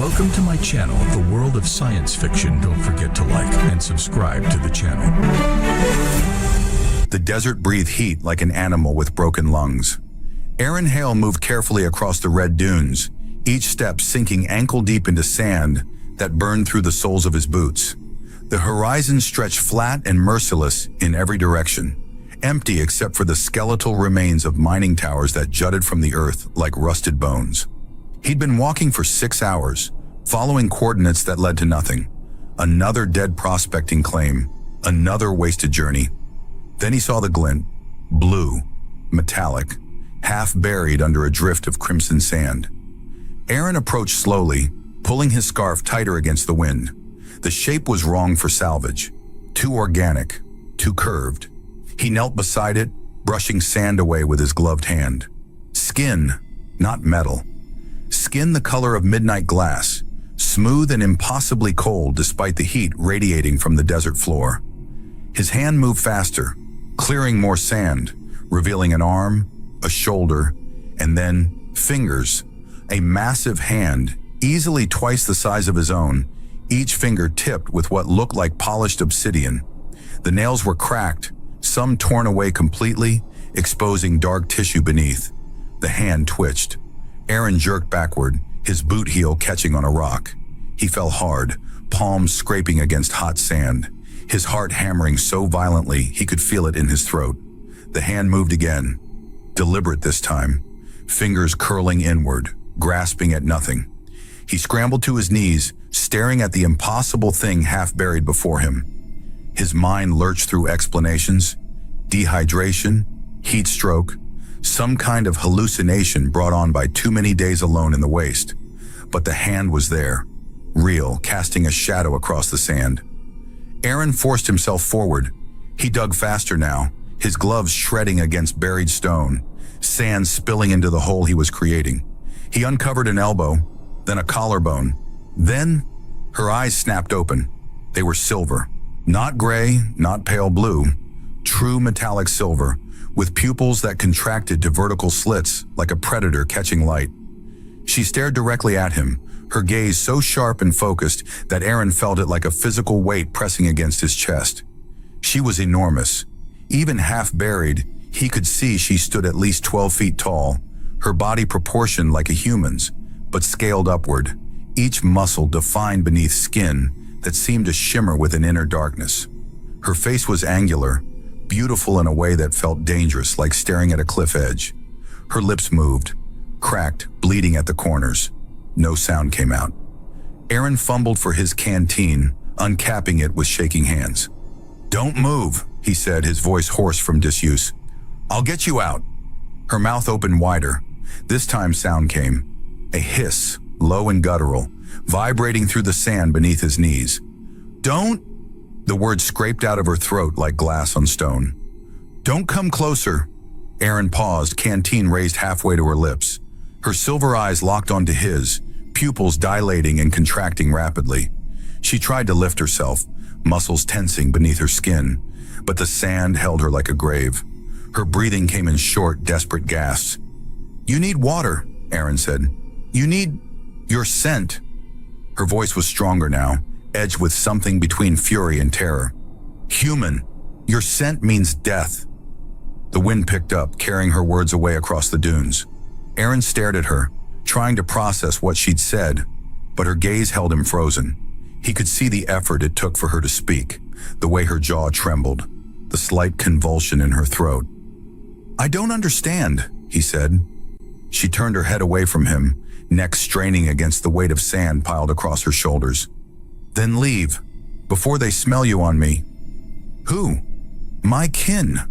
Welcome to my channel, The World of Science Fiction. Don't forget to like and subscribe to the channel. The desert breathed heat like an animal with broken lungs. Aaron Hale moved carefully across the red dunes, each step sinking ankle-deep into sand that burned through the soles of his boots. The horizon stretched flat and merciless in every direction, empty except for the skeletal remains of mining towers that jutted from the earth like rusted bones. He'd been walking for 6 hours, following coordinates that led to nothing. Another dead prospecting claim, another wasted journey. Then he saw the glint, blue, metallic, half buried under a drift of crimson sand. Aaron approached slowly, pulling his scarf tighter against the wind. The shape was wrong for salvage, too organic, too curved. He knelt beside it, brushing sand away with his gloved hand. Skin, not metal. Skin the color of midnight glass, smooth and impossibly cold despite the heat radiating from the desert floor. His hand moved faster, clearing more sand, revealing an arm, a shoulder, and then fingers. A massive hand, easily twice the size of his own, each finger tipped with what looked like polished obsidian. The nails were cracked, some torn away completely, exposing dark tissue beneath. The hand twitched. Aaron jerked backward, his boot heel catching on a rock. He fell hard, palms scraping against hot sand, his heart hammering so violently he could feel it in his throat. The hand moved again, deliberate this time, fingers curling inward, grasping at nothing. He scrambled to his knees, staring at the impossible thing half buried before him. His mind lurched through explanations: dehydration, heat stroke, some kind of hallucination brought on by too many days alone in the waste. But the hand was there, real, casting a shadow across the sand. Aaron forced himself forward. He dug faster now, his gloves shredding against buried stone, sand spilling into the hole he was creating. He uncovered an elbow, then a collarbone. Then, her eyes snapped open. They were silver. Not gray, not pale blue. True metallic silver, with pupils that contracted to vertical slits like a predator catching light. She stared directly at him, her gaze so sharp and focused that Aaron felt it like a physical weight pressing against his chest. She was enormous. Even half buried, he could see she stood at least 12 feet tall, her body proportioned like a human's, but scaled upward, each muscle defined beneath skin that seemed to shimmer with an inner darkness. Her face was angular, beautiful in a way that felt dangerous, like staring at a cliff edge. Her lips moved, cracked, bleeding at the corners. No sound came out. Aaron fumbled for his canteen, uncapping it with shaking hands. "Don't move," he said, his voice hoarse from disuse. "I'll get you out." Her mouth opened wider. This time sound came. A hiss, low and guttural, vibrating through the sand beneath his knees. "Don't..." The words scraped out of her throat like glass on stone. "Don't come closer." Aaron paused, canteen raised halfway to her lips. Her silver eyes locked onto his, pupils dilating and contracting rapidly. She tried to lift herself, muscles tensing beneath her skin, but the sand held her like a grave. Her breathing came in short, desperate gasps. "You need water," Aaron said. "You need your scent." Her voice was stronger now, edged with something between fury and terror. "Human, your scent means death." The wind picked up, carrying her words away across the dunes. Aaron stared at her, trying to process what she'd said, but her gaze held him frozen. He could see the effort it took for her to speak, the way her jaw trembled, the slight convulsion in her throat. "I don't understand," he said. She turned her head away from him, neck straining against the weight of sand piled across her shoulders. "Then leave, before they smell you on me." "Who?" "My kin."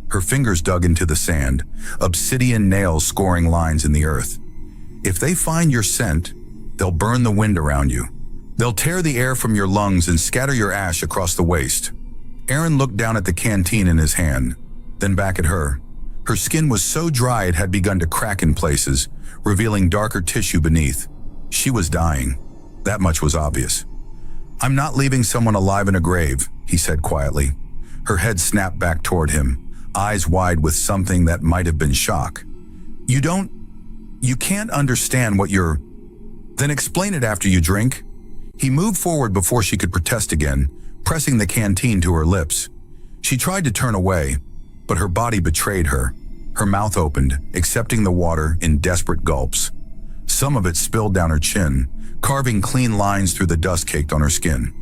Her fingers dug into the sand, obsidian nails scoring lines in the earth. "If they find your scent, they'll burn the wind around you. They'll tear the air from your lungs and scatter your ash across the waste." Aaron looked down at the canteen in his hand, then back at her. Her skin was so dry it had begun to crack in places, revealing darker tissue beneath. She was dying. That much was obvious. "I'm not leaving someone alive in a grave," he said quietly. Her head snapped back toward him, eyes wide with something that might have been shock. You can't understand what you're..." Then explain it after you drink. He moved forward before she could protest again, pressing the canteen to her lips. She tried to turn away, but her body betrayed her. Her mouth opened, accepting the water in desperate gulps. Some of it spilled down her chin, carving clean lines through the dust caked on her skin.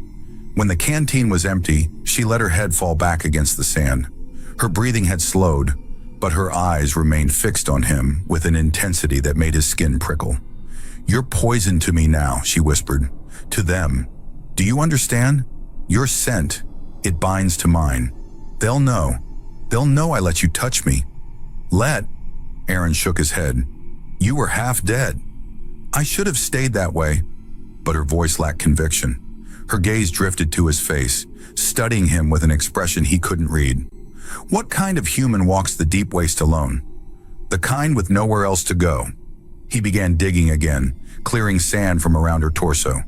When the canteen was empty, she let her head fall back against the sand. Her breathing had slowed, but her eyes remained fixed on him with an intensity that made his skin prickle. "You're poison to me now," she whispered. "To them. Do you understand? Your scent, it binds to mine. They'll know. They'll know I let you touch me." "Let?" Aaron shook his head. "You were half dead." "I should have stayed that way." But her voice lacked conviction. Her gaze drifted to his face, studying him with an expression he couldn't read. What kind of human walks the deep waste alone? The kind with nowhere else to go. He began digging again, clearing sand from around her torso.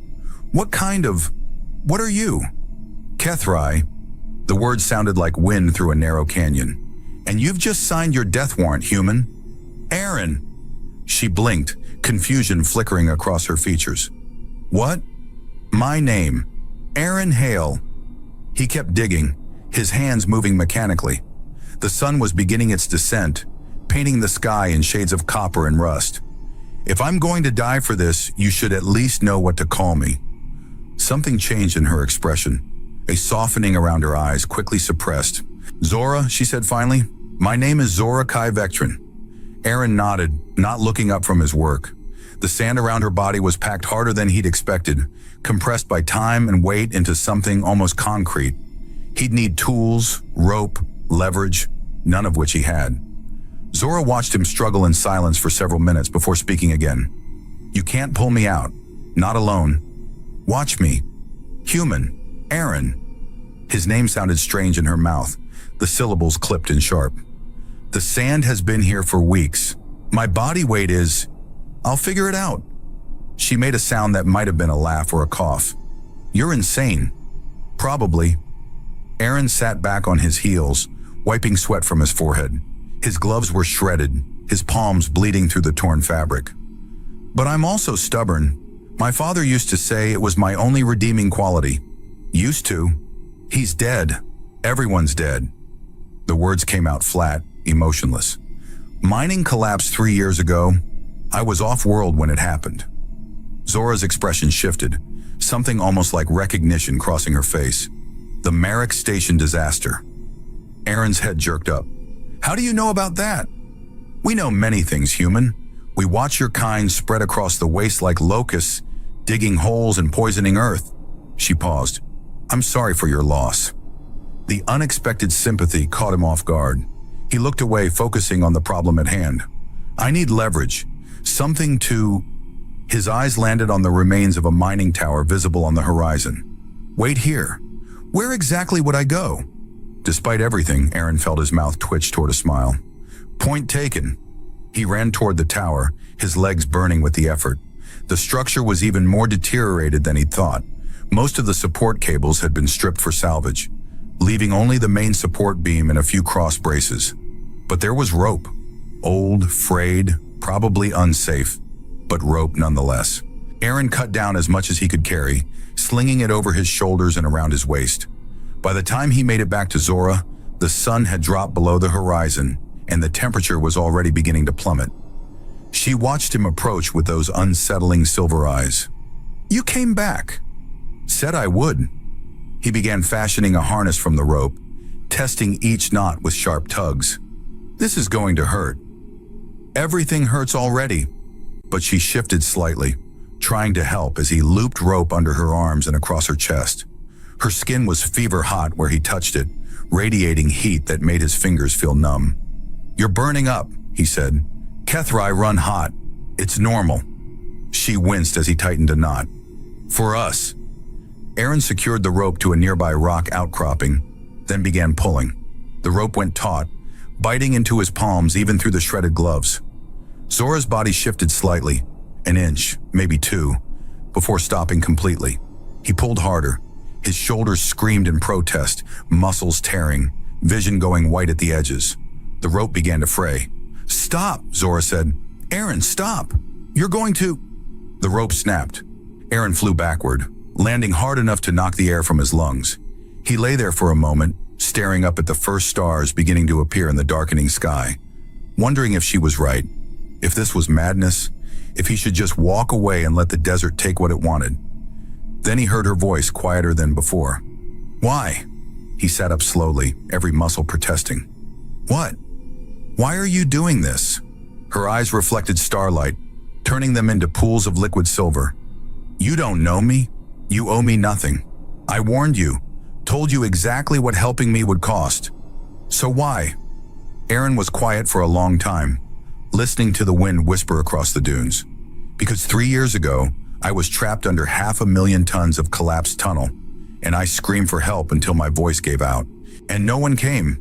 What are you? Kethrai. The words sounded like wind through a narrow canyon. And you've just signed your death warrant, human. Aaron. She blinked, confusion flickering across her features. What? My name. Aaron Hale. He kept digging, his hands moving mechanically. The sun was beginning its descent, painting the sky in shades of copper and rust. If I'm going to die for this, you should at least know what to call me. Something changed in her expression, a softening around her eyes quickly suppressed. Zora, she said finally. My name is Zora Kai Vectron. Aaron nodded, not looking up from his work. The sand around her body was packed harder than he'd expected, compressed by time and weight into something almost concrete. He'd need tools, rope, leverage, none of which he had. Zora watched him struggle in silence for several minutes before speaking again. You can't pull me out. Not alone. Watch me. Human. Aaron. His name sounded strange in her mouth, the syllables clipped and sharp. The sand has been here for weeks. My body weight is... I'll figure it out. She made a sound that might have been a laugh or a cough. You're insane. Probably. Aaron sat back on his heels, wiping sweat from his forehead. His gloves were shredded, his palms bleeding through the torn fabric. But I'm also stubborn. My father used to say it was my only redeeming quality. Used to. He's dead. Everyone's dead. The words came out flat, emotionless. Mining collapsed 3 years ago. I was off-world when it happened. Zora's expression shifted, something almost like recognition crossing her face. The Merrick Station disaster. Aaron's head jerked up. How do you know about that? We know many things, human. We watch your kind spread across the waste like locusts, digging holes and poisoning Earth. She paused. I'm sorry for your loss. The unexpected sympathy caught him off guard. He looked away, focusing on the problem at hand. I need leverage. Something to... His eyes landed on the remains of a mining tower visible on the horizon. Wait here. Where exactly would I go? Despite everything, Aaron felt his mouth twitch toward a smile. Point taken. He ran toward the tower, his legs burning with the effort. The structure was even more deteriorated than he'd thought. Most of the support cables had been stripped for salvage, leaving only the main support beam and a few cross braces. But there was rope. Old, frayed, probably unsafe, but rope nonetheless. Aaron cut down as much as he could carry, slinging it over his shoulders and around his waist. By the time he made it back to Zora, the sun had dropped below the horizon, and the temperature was already beginning to plummet. She watched him approach with those unsettling silver eyes. You came back. Said I would. He began fashioning a harness from the rope, testing each knot with sharp tugs. This is going to hurt. Everything hurts already. But she shifted slightly, trying to help as he looped rope under her arms and across her chest. Her skin was fever hot where he touched it, radiating heat that made his fingers feel numb. You're burning up, he said. Kethrai run hot. It's normal. She winced as he tightened a knot. For us. Aaron secured the rope to a nearby rock outcropping, then began pulling. The rope went taut, biting into his palms even through the shredded gloves. Zora's body shifted slightly, an inch, maybe two, before stopping completely. He pulled harder. His shoulders screamed in protest, muscles tearing, vision going white at the edges. The rope began to fray. Stop, Zora said. Aaron, stop. You're going to... The rope snapped. Aaron flew backward, landing hard enough to knock the air from his lungs. He lay there for a moment, staring up at the first stars beginning to appear in the darkening sky, wondering if she was right, if this was madness, if he should just walk away and let the desert take what it wanted. Then he heard her voice, quieter than before. "Why?" He sat up slowly, every muscle protesting. "What? Why are you doing this?" Her eyes reflected starlight, turning them into pools of liquid silver. "You don't know me. You owe me nothing. I warned you, told you exactly what helping me would cost. So why?" Aaron was quiet for a long time, listening to the wind whisper across the dunes. "Because 3 years ago, I was trapped under 500,000 tons of collapsed tunnel, and I screamed for help until my voice gave out. And no one came."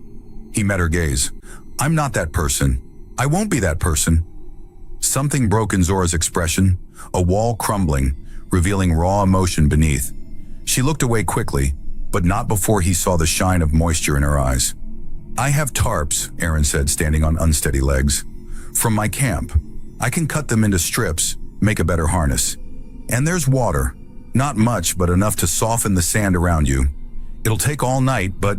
He met her gaze. "I'm not that person. I won't be that person." Something broke in Zora's expression, a wall crumbling, revealing raw emotion beneath. She looked away quickly, but not before he saw the shine of moisture in her eyes. "I have tarps," Aaron said, standing on unsteady legs. "From my camp. I can cut them into strips, make a better harness. And there's water. Not much, but enough to soften the sand around you. It'll take all night, but..."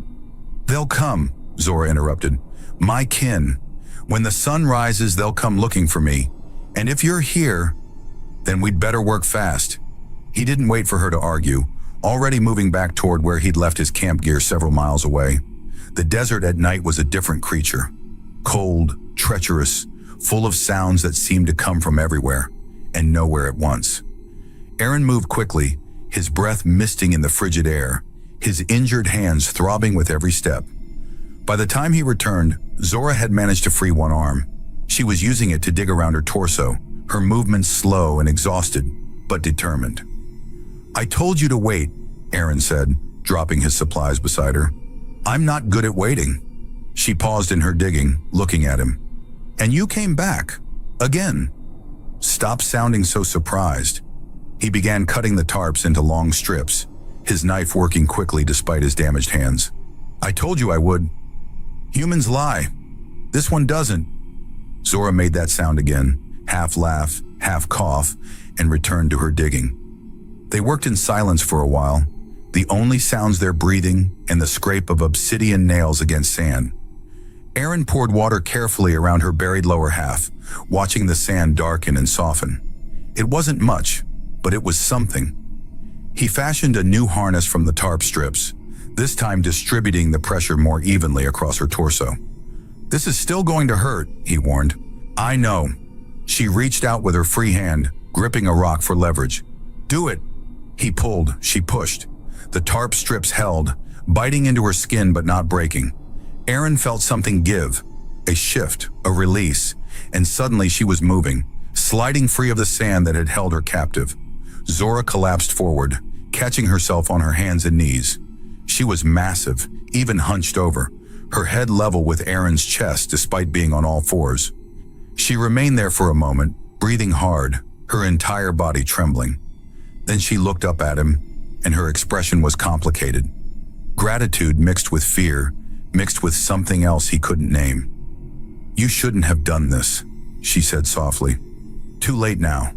"They'll come," Zora interrupted. "My kin. When the sun rises, they'll come looking for me. And if you're here, then we'd better work fast." He didn't wait for her to argue, already moving back toward where he'd left his camp gear several miles away. The desert at night was a different creature. Cold, treacherous, full of sounds that seemed to come from everywhere, and nowhere at once. Aaron moved quickly, his breath misting in the frigid air, his injured hands throbbing with every step. By the time he returned, Zora had managed to free one arm. She was using it to dig around her torso, her movements slow and exhausted, but determined. "I told you to wait," Aaron said, dropping his supplies beside her. "I'm not good at waiting." She paused in her digging, looking at him. "And you came back. Again." "Stop sounding so surprised." He began cutting the tarps into long strips, his knife working quickly despite his damaged hands. "I told you I would. Humans lie. This one doesn't." Zora made that sound again, half laugh, half cough, and returned to her digging. They worked in silence for a while, the only sounds their breathing and the scrape of obsidian nails against sand. Aaron poured water carefully around her buried lower half, watching the sand darken and soften. It wasn't much, but it was something. He fashioned a new harness from the tarp strips, this time distributing the pressure more evenly across her torso. "This is still going to hurt," he warned. "I know." She reached out with her free hand, gripping a rock for leverage. "Do it." He pulled, she pushed. The tarp strips held, biting into her skin but not breaking. Aaron felt something give, a shift, a release, and suddenly she was moving, sliding free of the sand that had held her captive. Zora collapsed forward, catching herself on her hands and knees. She was massive, even hunched over, her head level with Aaron's chest despite being on all fours. She remained there for a moment, breathing hard, her entire body trembling. Then she looked up at him, and her expression was complicated. Gratitude mixed with fear, mixed with something else he couldn't name. "You shouldn't have done this," she said softly. "Too late now."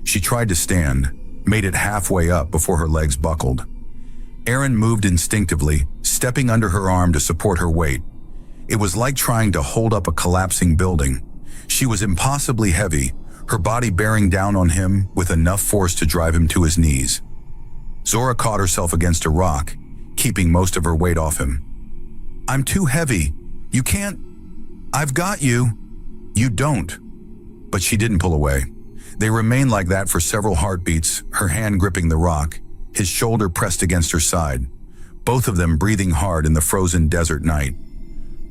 She tried to stand, made it halfway up before her legs buckled. Aaron moved instinctively, stepping under her arm to support her weight. It was like trying to hold up a collapsing building. She was impossibly heavy, her body bearing down on him with enough force to drive him to his knees. Zora caught herself against a rock, keeping most of her weight off him. "I'm too heavy. You can't. I've got you." "You don't." But she didn't pull away. They remained like that for several heartbeats, her hand gripping the rock, his shoulder pressed against her side, both of them breathing hard in the frozen desert night.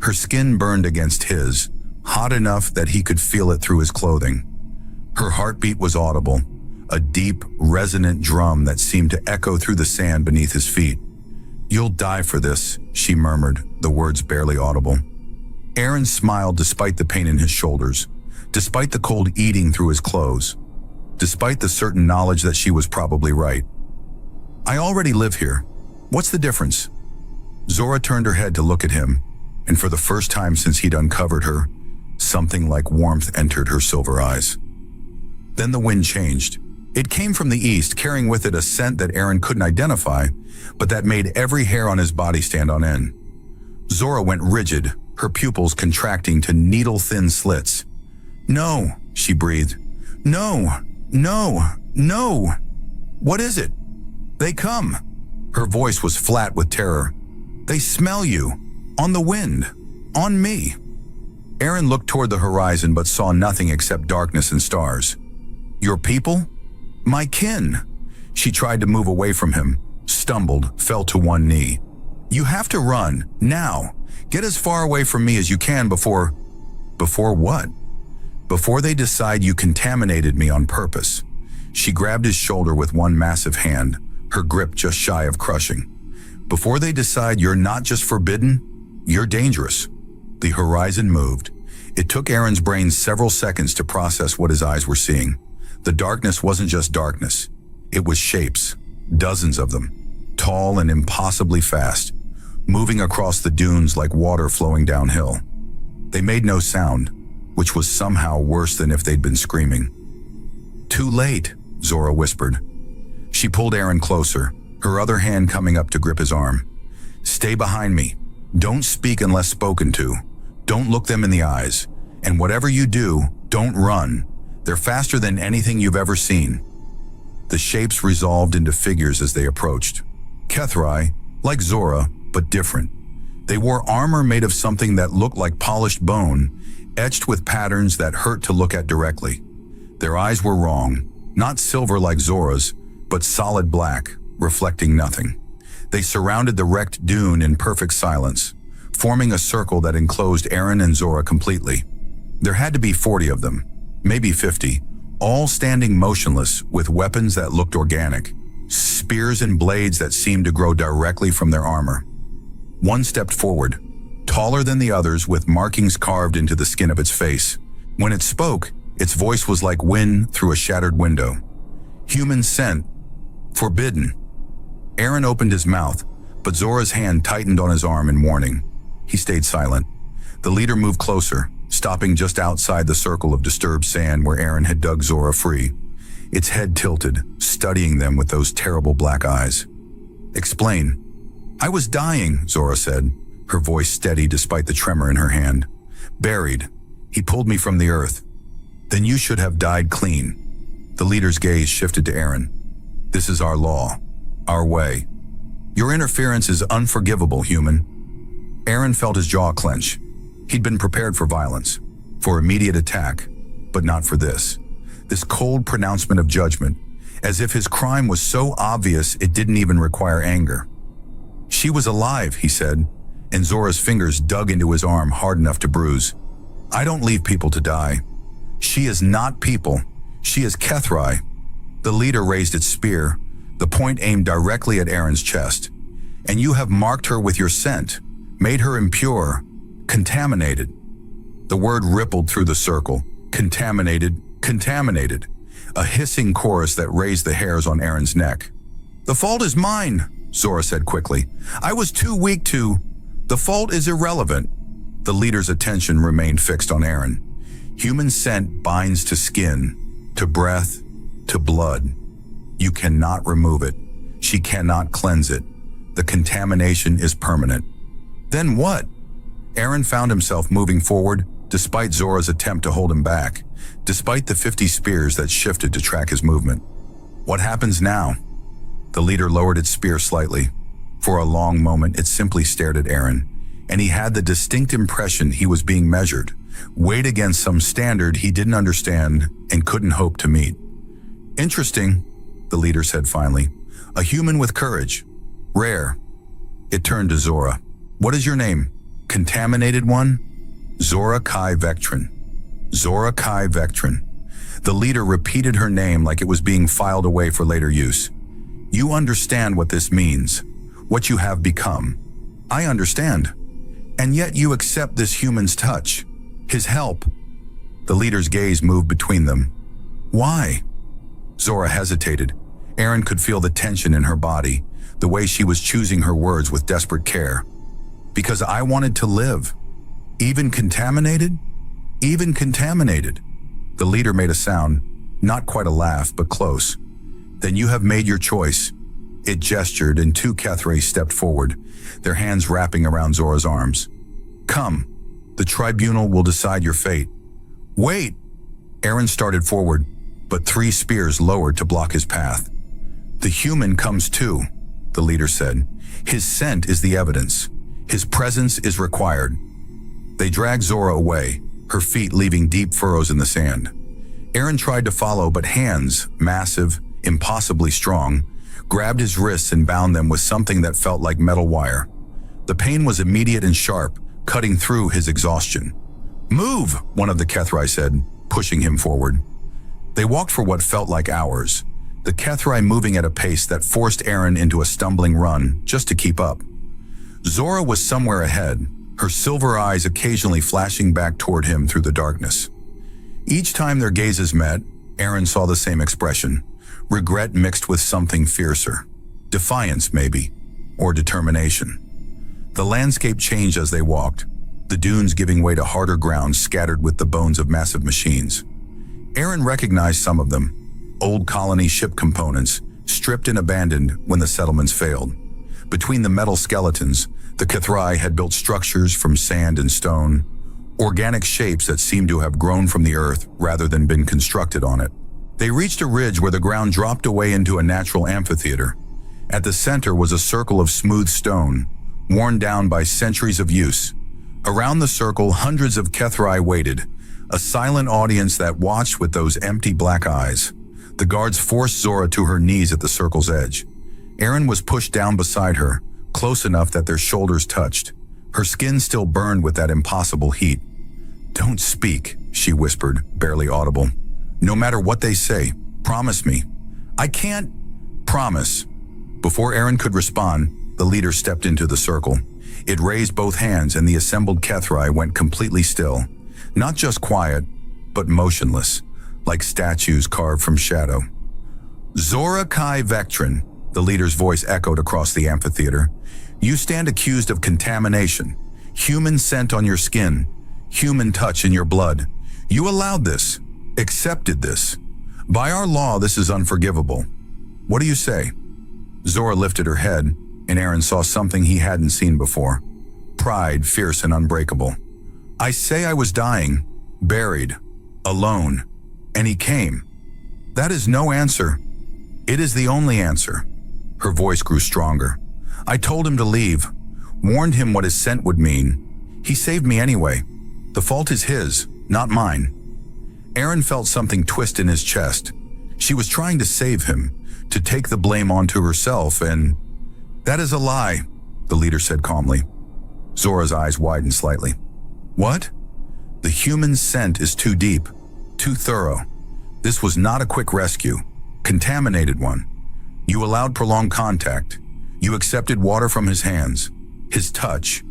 Her skin burned against his, hot enough that he could feel it through his clothing. Her heartbeat was audible, a deep, resonant drum that seemed to echo through the sand beneath his feet. "You'll die for this," she murmured, the words barely audible. Aaron smiled despite the pain in his shoulders, despite the cold eating through his clothes, despite the certain knowledge that she was probably right. "I already live here. What's the difference?" Zora turned her head to look at him, and for the first time since he'd uncovered her, something like warmth entered her silver eyes. Then the wind changed. It came from the east, carrying with it a scent that Aaron couldn't identify, but that made every hair on his body stand on end. Zora went rigid, her pupils contracting to needle-thin slits. "No," she breathed. "No, no, no. What is it? They come." Her voice was flat with terror. "They smell you. On the wind. On me." Aaron looked toward the horizon but saw nothing except darkness and stars. "Your people? My kin." She tried to move away from him, stumbled, fell to one knee. "You have to run, now. Get as far away from me as you can before..." "Before what?" "Before they decide you contaminated me on purpose." She grabbed his shoulder with one massive hand, her grip just shy of crushing. "Before they decide you're not just forbidden, you're dangerous." The horizon moved. It took Aaron's brain several seconds to process what his eyes were seeing. The darkness wasn't just darkness. It was shapes, dozens of them, tall and impossibly fast, moving across the dunes like water flowing downhill. They made no sound, which was somehow worse than if they'd been screaming. "Too late," Zora whispered. She pulled Aaron closer, her other hand coming up to grip his arm. "Stay behind me. Don't speak unless spoken to. Don't look them in the eyes. And whatever you do, don't run. They're faster than anything you've ever seen." The shapes resolved into figures as they approached. Kethrai, like Zora, but different. They wore armor made of something that looked like polished bone, etched with patterns that hurt to look at directly. Their eyes were wrong, not silver like Zora's, but solid black, reflecting nothing. They surrounded the wrecked dune in perfect silence, forming a circle that enclosed Aaron and Zora completely. There had to be 40 of them, maybe 50, all standing motionless with weapons that looked organic, spears and blades that seemed to grow directly from their armor. One stepped forward, taller than the others with markings carved into the skin of its face. When it spoke, its voice was like wind through a shattered window. "Human scent. Forbidden." Aaron opened his mouth, but Zora's hand tightened on his arm in warning. He stayed silent. The leader moved closer, stopping just outside the circle of disturbed sand where Aaron had dug Zora free. Its head tilted, studying them with those terrible black eyes. "Explain." "I was dying," Zora said, her voice steady despite the tremor in her hand. "Buried. He pulled me from the earth." "Then you should have died clean." The leader's gaze shifted to Aaron. "This is our law. Our way. Your interference is unforgivable, human." Aaron felt his jaw clench. He'd been prepared for violence, for immediate attack, but not for this. This cold pronouncement of judgment, as if his crime was so obvious it didn't even require anger. "She was alive," he said, and Zora's fingers dug into his arm hard enough to bruise. "I don't leave people to die. She is not people. She is Kethrai." The leader raised its spear, the point aimed directly at Aaron's chest. "And you have marked her with your scent, made her impure, contaminated." The word rippled through the circle. Contaminated, contaminated. A hissing chorus that raised the hairs on Aaron's neck. "The fault is mine," Zora said quickly. "I was too weak to..." "The fault is irrelevant." The leader's attention remained fixed on Aaron. "Human scent binds to skin, to breath, to blood. You cannot remove it. She cannot cleanse it. The contamination is permanent." "Then what?" Aaron found himself moving forward, despite Zora's attempt to hold him back, despite the 50 spears that shifted to track his movement. "What happens now?" The leader lowered its spear slightly. For a long moment, it simply stared at Aaron, and he had the distinct impression he was being measured, weighed against some standard he didn't understand and couldn't hope to meet. "Interesting," the leader said finally. "A human with courage. Rare." It turned to Zora. "What is your name? Contaminated one?" "Zora Kai Vectrin." "Zora Kai Vectrin." The leader repeated her name like it was being filed away for later use. "You understand what this means, what you have become." "I understand. And yet you accept this human's touch, his help." The leader's gaze moved between them. "Why?" Zora hesitated. Aaron could feel the tension in her body, the way she was choosing her words with desperate care. "Because I wanted to live. Even contaminated? Even contaminated." The leader made a sound, not quite a laugh, but close. Then you have made your choice. It gestured, and two Kethrai stepped forward, their hands wrapping around Zora's arms. Come, the tribunal will decide your fate. Wait! Aaron started forward, but three spears lowered to block his path. The human comes too, the leader said. His scent is the evidence. His presence is required. They dragged Zora away, her feet leaving deep furrows in the sand. Aaron tried to follow, but hands, massive, impossibly strong, grabbed his wrists and bound them with something that felt like metal wire. The pain was immediate and sharp, cutting through his exhaustion. Move, one of the Kethrai said, pushing him forward. They walked for what felt like hours, the Kethrai moving at a pace that forced Aaron into a stumbling run just to keep up. Zora was somewhere ahead, her silver eyes occasionally flashing back toward him through the darkness. Each time their gazes met, Aaron saw the same expression, regret mixed with something fiercer. Defiance, maybe, or determination. The landscape changed as they walked, the dunes giving way to harder ground scattered with the bones of massive machines. Aaron recognized some of them, old colony ship components, stripped and abandoned when the settlements failed. Between the metal skeletons, the Kethrai had built structures from sand and stone, organic shapes that seemed to have grown from the earth rather than been constructed on it. They reached a ridge where the ground dropped away into a natural amphitheater. At the center was a circle of smooth stone, worn down by centuries of use. Around the circle, hundreds of Kethrai waited, a silent audience that watched with those empty black eyes. The guards forced Zora to her knees at the circle's edge. Aaron was pushed down beside her, close enough that their shoulders touched. Her skin still burned with that impossible heat. Don't speak, she whispered, barely audible. No matter what they say, promise me. I can't promise. Before Aaron could respond, the leader stepped into the circle. It raised both hands and the assembled Kethrai went completely still. Not just quiet, but motionless, like statues carved from shadow. Zora Kai Vectrin, the leader's voice echoed across the amphitheater. You stand accused of contamination, human scent on your skin, human touch in your blood. You allowed this, accepted this. By our law, this is unforgivable. What do you say? Zora lifted her head, and Aaron saw something he hadn't seen before. Pride, fierce and unbreakable. I say I was dying, buried, alone, and he came. That is no answer. It is the only answer. Her voice grew stronger. I told him to leave, warned him what his scent would mean. He saved me anyway. The fault is his, not mine. Aaron felt something twist in his chest. She was trying to save him, to take the blame onto herself, and... That is a lie, the leader said calmly. Zora's eyes widened slightly. What? The human scent is too deep, too thorough. This was not a quick rescue, contaminated one. You allowed prolonged contact. You accepted water from his hands, his touch.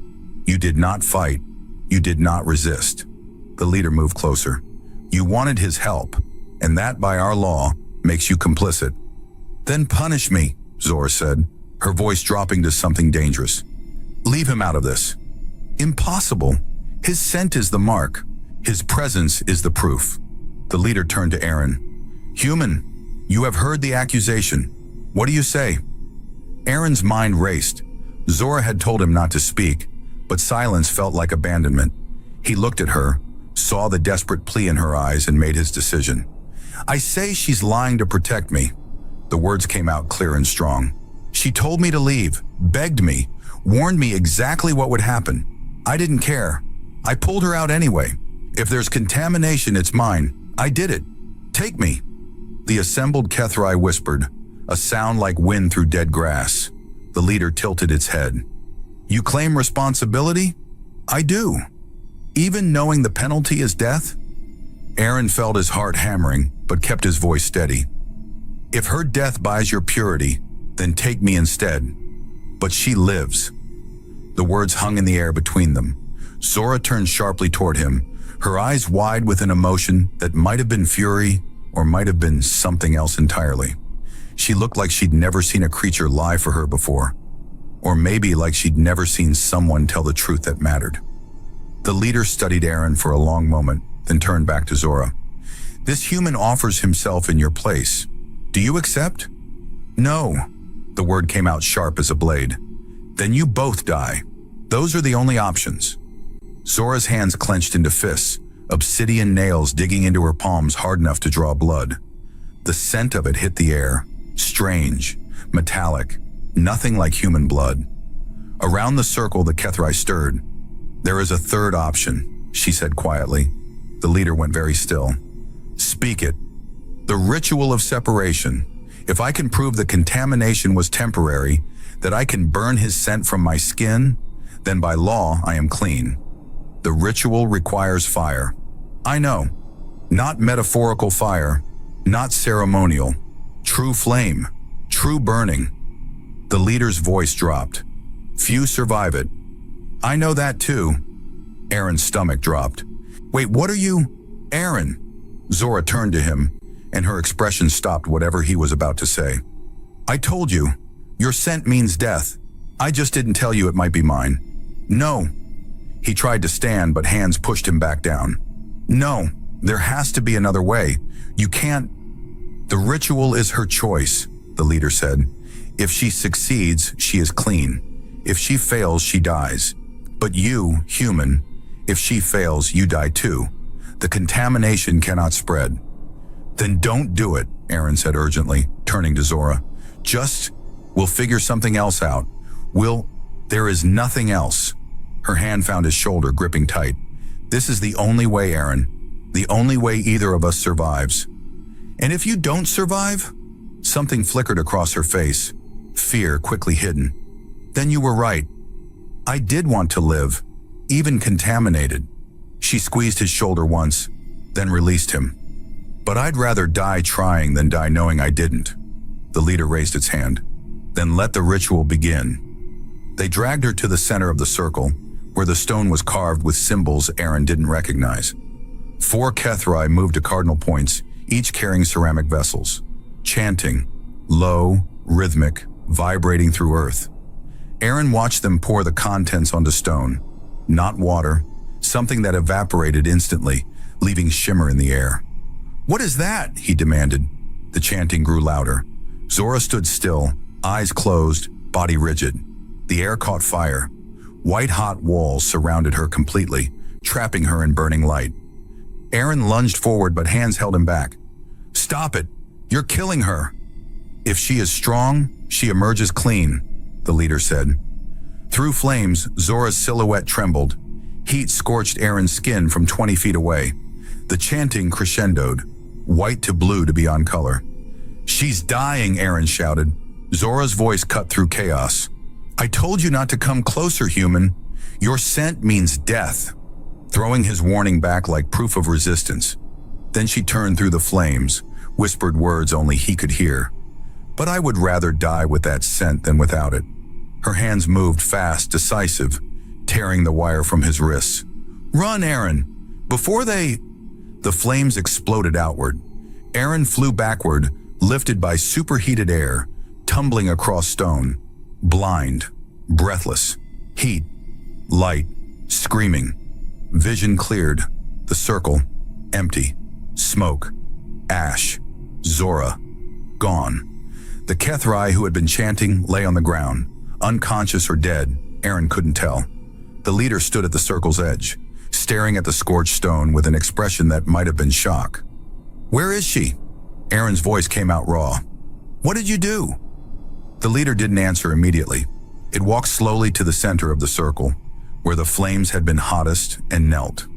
You did not fight. You did not resist. The leader moved closer. You wanted his help, and that, by our law, makes you complicit. Then punish me, Zora said, her voice dropping to something dangerous. Leave him out of this. Impossible. His scent is the mark. His presence is the proof. The leader turned to Aaron. Human, you have heard the accusation. What do you say? Aaron's mind raced. Zora had told him not to speak, but silence felt like abandonment. He looked at her, saw the desperate plea in her eyes, and made his decision. I say she's lying to protect me. The words came out clear and strong. She told me to leave, begged me, warned me exactly what would happen. I didn't care. I pulled her out anyway. If there's contamination, it's mine. I did it. Take me. The assembled Kethrai whispered, a sound like wind through dead grass. The leader tilted its head. You claim responsibility? I do. Even knowing the penalty is death? Aaron felt his heart hammering, but kept his voice steady. If her death buys your purity, then take me instead. But she lives. The words hung in the air between them. Zora turned sharply toward him, her eyes wide with an emotion that might have been fury or might have been something else entirely. She looked like she'd never seen a creature lie for her before, or maybe like she'd never seen someone tell the truth that mattered. The leader studied Aaron for a long moment, then turned back to Zora. This human offers himself in your place. Do you accept? No. The word came out sharp as a blade. Then you both die. Those are the only options. Zora's hands clenched into fists, obsidian nails digging into her palms hard enough to draw blood. The scent of it hit the air, strange, metallic, nothing like human blood. Around the circle, the Kethrai stirred. There is a third option, she said quietly. The leader went very still. Speak it. The ritual of separation. If I can prove the contamination was temporary, that I can burn his scent from my skin, then by law I am clean. The ritual requires fire. I know. Not metaphorical fire, not ceremonial. True flame, true burning. The leader's voice dropped. Few survive it. I know that too. Aaron's stomach dropped. Wait, what are you? Aaron. Zora turned to him, and her expression stopped whatever he was about to say. I told you, your scent means death. I just didn't tell you it might be mine. No. He tried to stand, but hands pushed him back down. No, there has to be another way. You can't. The ritual is her choice, the leader said. If she succeeds, she is clean. If she fails, she dies. But you, human, if she fails, you die too. The contamination cannot spread. Then don't do it, Aaron said urgently, turning to Zora. We'll figure something else out. There is nothing else. Her hand found his shoulder, gripping tight. This is the only way, Aaron. The only way either of us survives. And if you don't survive? Something flickered across her face, fear quickly hidden. Then you were right. I did want to live, even contaminated. She squeezed his shoulder once, then released him. But I'd rather die trying than die knowing I didn't. The leader raised its hand. Then let the ritual begin. They dragged her to the center of the circle, where the stone was carved with symbols Aaron didn't recognize. 4 Kethrai moved to cardinal points, each carrying ceramic vessels, chanting, low, rhythmic, vibrating through earth. Aaron watched them pour the contents onto stone, not water, something that evaporated instantly, leaving shimmer in the air. What is that? He demanded. The chanting grew louder. Zora stood still, eyes closed, body rigid. The air caught fire. White-hot walls surrounded her completely, trapping her in burning light. Aaron lunged forward, but hands held him back. Stop it! You're killing her! If she is strong, she emerges clean, the leader said. Through flames, Zora's silhouette trembled. Heat scorched Aaron's skin from 20 feet away. The chanting crescendoed, white to blue to beyond color. She's dying, Aaron shouted. Zora's voice cut through chaos. I told you not to come closer, human. Your scent means death. Throwing his warning back like proof of resistance. Then she turned through the flames, whispered words only he could hear. But I would rather die with that scent than without it. Her hands moved fast, decisive, tearing the wire from his wrists. Run, Aaron! Before they... The flames exploded outward. Aaron flew backward, lifted by superheated air, tumbling across stone. Blind, breathless, heat, light, screaming. Vision cleared. The circle, empty. Smoke, ash, Zora, gone. The Kethrai who had been chanting lay on the ground, unconscious or dead, Aaron couldn't tell. The leader stood at the circle's edge, staring at the scorched stone with an expression that might have been shock. Where is she? Aaron's voice came out raw. What did you do? The leader didn't answer immediately. It walked slowly to the center of the circle, where the flames had been hottest, and knelt.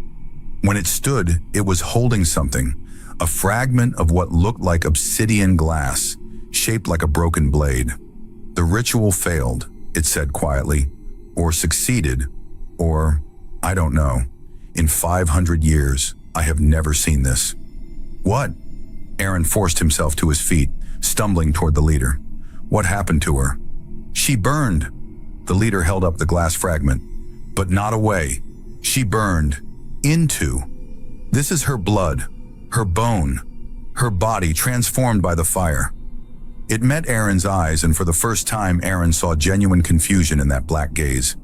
When it stood, it was holding something, a fragment of what looked like obsidian glass, shaped like a broken blade. The ritual failed, it said quietly, or succeeded, or, I don't know. In 500 years, I have never seen this. What? Aaron forced himself to his feet, stumbling toward the leader. What happened to her? She burned. The leader held up the glass fragment, but not away. She burned into. This is her blood, her bone, her body transformed by the fire. It met Aaron's eyes, and for the first time, Aaron saw genuine confusion in that black gaze.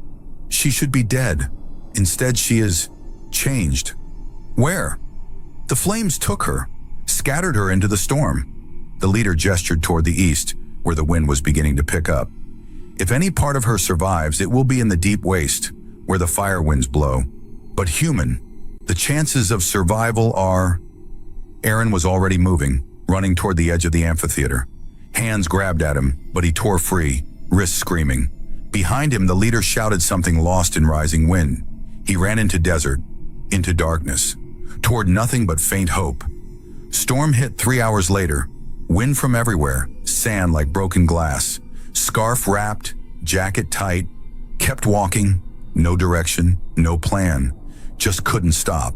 She should be dead. Instead, she is changed. Where? The flames took her, scattered her into the storm. The leader gestured toward the east, where the wind was beginning to pick up. If any part of her survives, it will be in the deep waste, where the fire winds blow. But human, the chances of survival are... Aaron was already moving, running toward the edge of the amphitheater. Hands grabbed at him, but he tore free, wrists screaming. Behind him, the leader shouted something lost in rising wind. He ran into desert, into darkness, toward nothing but faint hope. Storm hit 3 hours later. Wind from everywhere, sand like broken glass. Scarf wrapped, jacket tight, kept walking, no direction, no plan, just couldn't stop.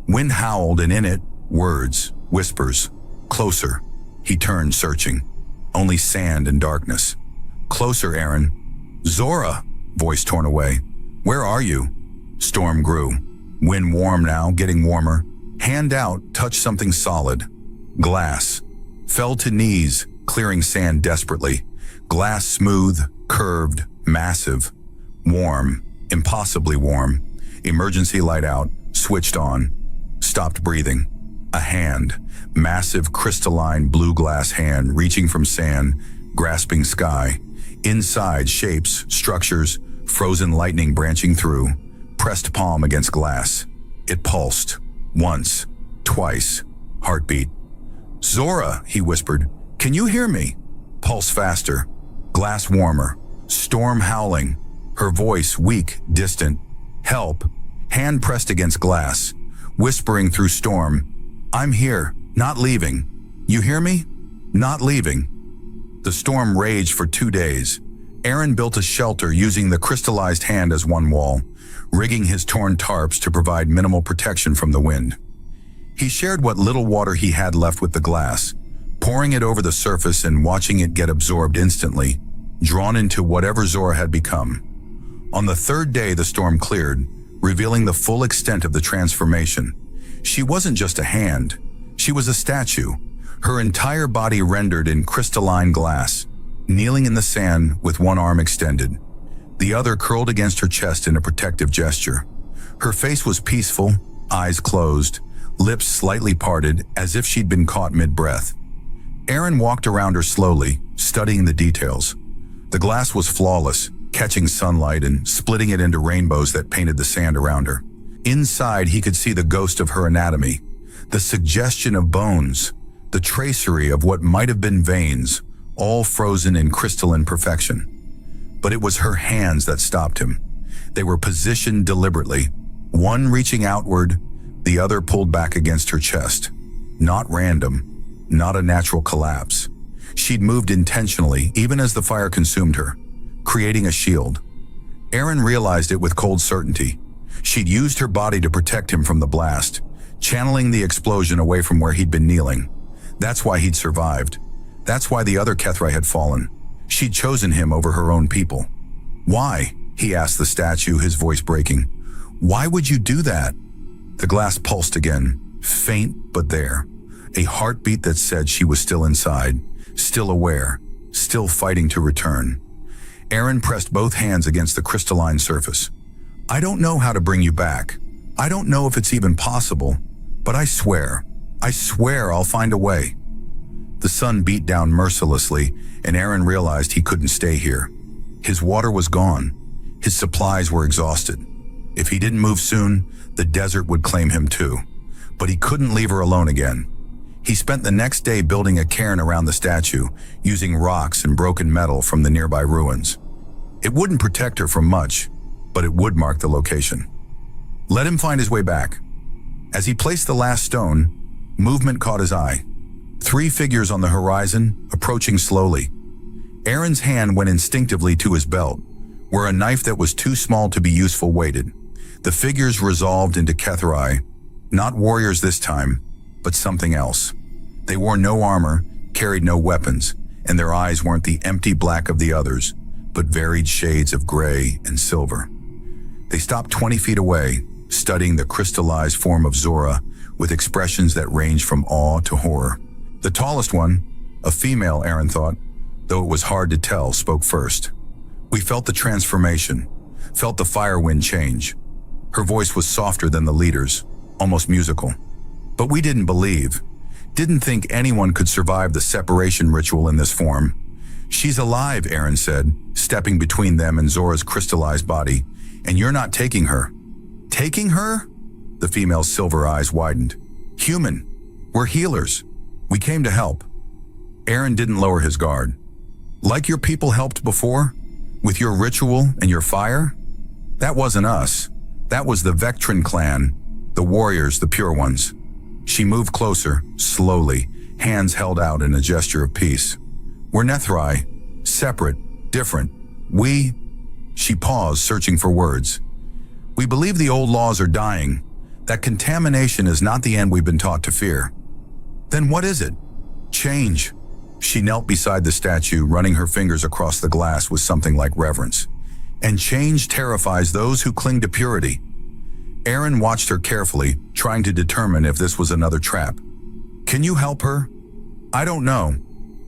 Wind howled, and in it, words, whispers, closer. He turned, searching. Only sand and darkness. Closer, Aaron. Zora, voice torn away. Where are you? Storm grew. Wind warm now, getting warmer. Hand out, touched something solid. Glass. Fell to knees, clearing sand desperately. Glass smooth, curved, massive. Warm, impossibly warm. Emergency light out, switched on. Stopped breathing. A hand, massive crystalline blue glass hand reaching from sand, grasping sky. Inside, shapes, structures, frozen lightning branching through. Pressed palm against glass. It pulsed. Once, twice. Heartbeat. Zora, he whispered. Can you hear me? Pulse faster. Glass warmer. Storm howling. Her voice weak, distant. Help. Hand pressed against glass. Whispering through storm. I'm here, not leaving. You hear me? Not leaving. The storm raged for 2 days. Aaron built a shelter using the crystallized hand as one wall, rigging his torn tarps to provide minimal protection from the wind. He shared what little water he had left with the glass, pouring it over the surface and watching it get absorbed instantly, drawn into whatever Zora had become. On the 3rd day, the storm cleared, revealing the full extent of the transformation. She wasn't just a hand, she was a statue, her entire body rendered in crystalline glass, kneeling in the sand with one arm extended, the other curled against her chest in a protective gesture. Her face was peaceful, eyes closed, lips slightly parted as if she'd been caught mid-breath. Aaron walked around her slowly, studying the details. The glass was flawless, catching sunlight and splitting it into rainbows that painted the sand around her. Inside, he could see the ghost of her anatomy, the suggestion of bones, the tracery of what might have been veins, all frozen in crystalline perfection. But it was her hands that stopped him. They were positioned deliberately, one reaching outward, the other pulled back against her chest. Not random, not a natural collapse. She'd moved intentionally, even as the fire consumed her, creating a shield. Aaron realized it with cold certainty. She'd used her body to protect him from the blast, channeling the explosion away from where he'd been kneeling. That's why he'd survived. That's why the other Kethrai had fallen. She'd chosen him over her own people. Why? He asked the statue, his voice breaking. Why would you do that? The glass pulsed again, faint but there. A heartbeat that said she was still inside, still aware, still fighting to return. Aaron pressed both hands against the crystalline surface. I don't know how to bring you back. I don't know if it's even possible, but I swear I'll find a way. The sun beat down mercilessly, and Aaron realized he couldn't stay here. His water was gone. His supplies were exhausted. If he didn't move soon, the desert would claim him too. But he couldn't leave her alone again. He spent the next day building a cairn around the statue, using rocks and broken metal from the nearby ruins. It wouldn't protect her from much, but it would mark the location. Let him find his way back. As he placed the last stone, movement caught his eye. 3 figures on the horizon, approaching slowly. Aaron's hand went instinctively to his belt, where a knife that was too small to be useful waited. The figures resolved into Kethrai, not warriors this time, but something else. They wore no armor, carried no weapons, and their eyes weren't the empty black of the others, but varied shades of gray and silver. They stopped 20 feet away, studying the crystallized form of Zora with expressions that ranged from awe to horror. The tallest one, a female, Aaron thought, though it was hard to tell, spoke first. We felt the transformation, felt the fire wind change. Her voice was softer than the leader's, almost musical. But we didn't believe, didn't think anyone could survive the separation ritual in this form. She's alive, Aaron said, stepping between them and Zora's crystallized body. And you're not taking her. Taking her? The female's silver eyes widened. Human. We're healers. We came to help. Aaron didn't lower his guard. Like your people helped before? With your ritual and your fire? That wasn't us. That was the Vectran clan, the warriors, the pure ones. She moved closer, slowly, hands held out in a gesture of peace. We're Nethrai, separate, different. She paused, searching for words. We believe the old laws are dying, that contamination is not the end we've been taught to fear. Then what is it? Change. She knelt beside the statue, running her fingers across the glass with something like reverence. And change terrifies those who cling to purity. Aaron watched her carefully, trying to determine if this was another trap. Can you help her? I don't know.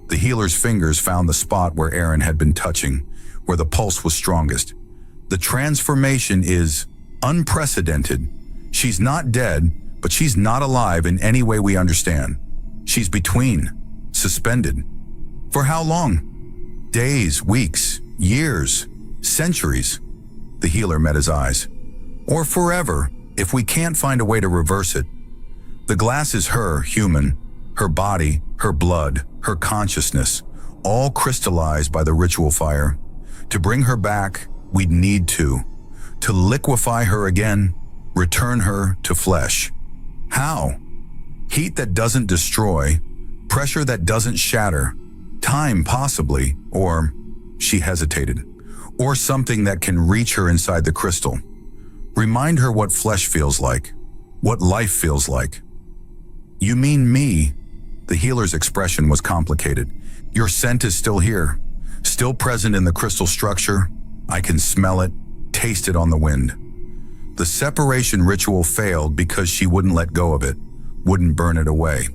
The healer's fingers found the spot where Aaron had been touching, where the pulse was strongest. The transformation is unprecedented. She's not dead, but she's not alive in any way we understand. She's between, suspended. For how long? Days, weeks, years, centuries. The healer met his eyes. Or forever, if we can't find a way to reverse it. The glass is her, human, her body, her blood, her consciousness, all crystallized by the ritual fire. To bring her back, we'd need to liquefy her again, return her to flesh. How? Heat that doesn't destroy, pressure that doesn't shatter, time possibly, or, she hesitated, or something that can reach her inside the crystal. Remind her what flesh feels like, what life feels like. You mean me? The healer's expression was complicated. Your scent is still here, still present in the crystal structure. I can smell it, taste it on the wind. The separation ritual failed because she wouldn't let go of it, wouldn't burn it away.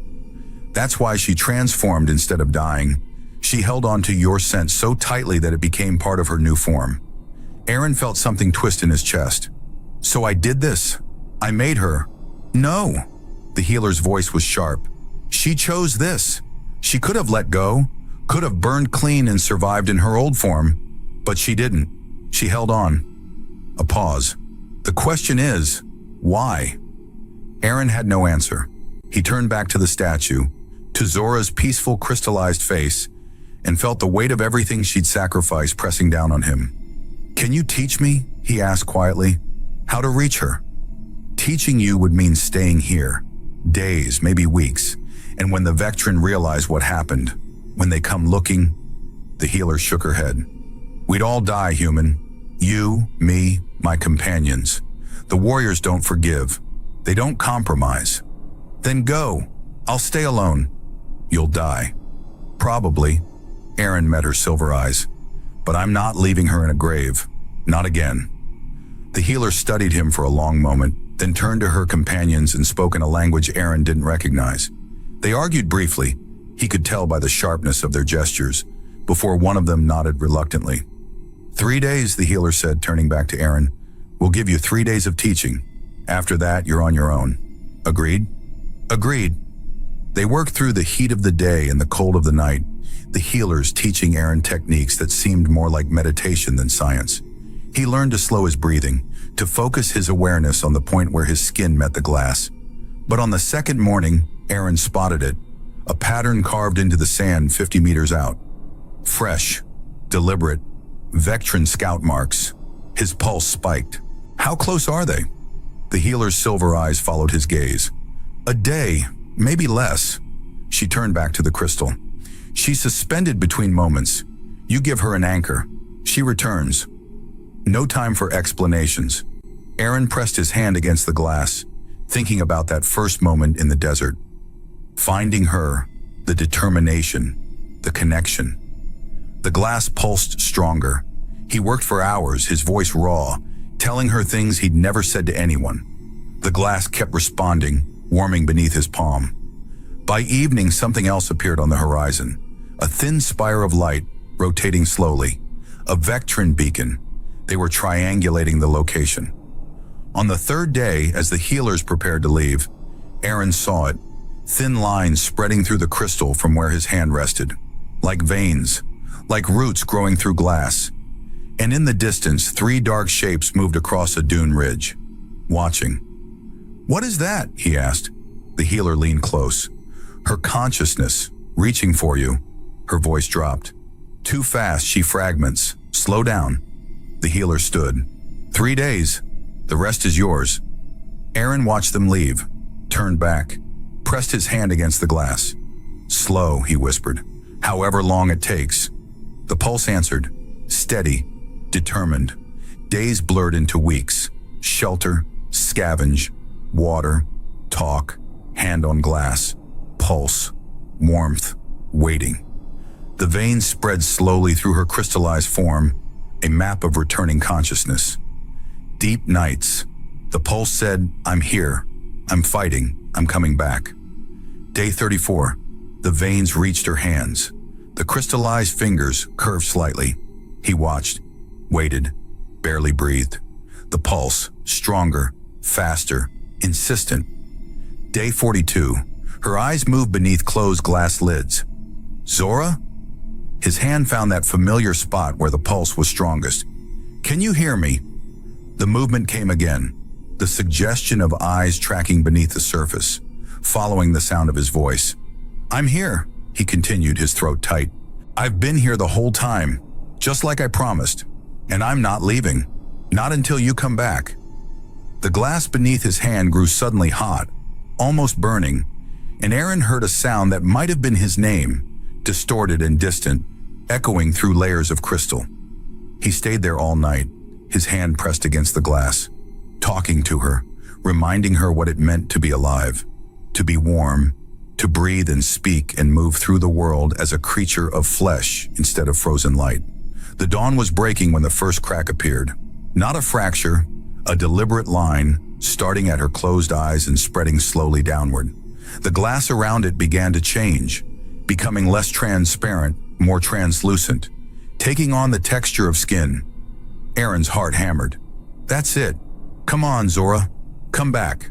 That's why she transformed instead of dying. She held on to your scent so tightly that it became part of her new form. Aaron felt something twist in his chest. So I did this. I made her. No. The healer's voice was sharp. She chose this. She could have let go, could have burned clean and survived in her old form, but she didn't. She held on. A pause. The question is, why? Aaron had no answer. He turned back to the statue, to Zora's peaceful crystallized face, and felt the weight of everything she'd sacrificed pressing down on him. Can you teach me? He asked quietly. How to reach her? Teaching you would mean staying here. Days, maybe weeks. And when the Vectran realize what happened, when they come looking, the healer shook her head. We'd all die, human. You, me, my companions. The warriors don't forgive. They don't compromise. Then go. I'll stay alone. You'll die. Probably. Aaron met her silver eyes. But I'm not leaving her in a grave. Not again. The healer studied him for a long moment, then turned to her companions and spoke in a language Aaron didn't recognize. They argued briefly. He could tell by the sharpness of their gestures, before one of them nodded reluctantly. 3 days, the healer said, turning back to Aaron. We'll give you 3 days of teaching. After that, you're on your own. Agreed? Agreed. They worked through the heat of the day and the cold of the night, the healers teaching Aaron techniques that seemed more like meditation than science. He learned to slow his breathing, to focus his awareness on the point where his skin met the glass. But on the second morning, Aaron spotted it, a pattern carved into the sand 50 meters out. Fresh, deliberate, Vectran scout marks. His pulse spiked. How close are they? The healer's silver eyes followed his gaze. A day, maybe less. She turned back to the crystal. She's suspended between moments. You give her an anchor. She returns. No time for explanations. Aaron pressed his hand against the glass, thinking about that first moment in the desert. Finding her, the determination, the connection. The glass pulsed stronger. He worked for hours, his voice raw, telling her things he'd never said to anyone. The glass kept responding, warming beneath his palm. By evening, something else appeared on the horizon. A thin spire of light, rotating slowly. A Vectran beacon. They were triangulating the location. On the third day, as the healers prepared to leave, Aaron saw it, thin lines spreading through the crystal from where his hand rested. Like veins, like roots growing through glass. And in the distance, 3 dark shapes moved across a dune ridge, watching. "What is that?" he asked. The healer leaned close. "Her consciousness, reaching for you." Her voice dropped. "Too fast, she fragments. Slow down." The healer stood. 3 days. The rest is yours." Aaron watched them leave, turned back, pressed his hand against the glass. "Slow," he whispered. "However long it takes." The pulse answered, steady, determined. Days blurred into weeks. Shelter, scavenge, water, talk, hand on glass, pulse, warmth, waiting. The veins spread slowly through her crystallized form, a map of returning consciousness. Deep nights. The pulse said, "I'm here. I'm fighting. I'm coming back." Day 34. The veins reached her hands. The crystallized fingers curved slightly. He watched, waited, barely breathed. The pulse, stronger, faster, insistent. Day 42. Her eyes moved beneath closed glass lids. "Zora?" His hand found that familiar spot where the pulse was strongest. "Can you hear me?" The movement came again, the suggestion of eyes tracking beneath the surface, following the sound of his voice. "I'm here," he continued, his throat tight. "I've been here the whole time, just like I promised, and I'm not leaving. Not until you come back." The glass beneath his hand grew suddenly hot, almost burning, and Aaron heard a sound that might have been his name, distorted and distant, echoing through layers of crystal. He stayed there all night, his hand pressed against the glass, talking to her, reminding her what it meant to be alive, to be warm, to breathe and speak and move through the world as a creature of flesh instead of frozen light. The dawn was breaking when the first crack appeared. Not a fracture, a deliberate line, starting at her closed eyes and spreading slowly downward. The glass around it began to change, becoming less transparent, more translucent, taking on the texture of skin. Aaron's heart hammered. "That's it. Come on, Zora. Come back."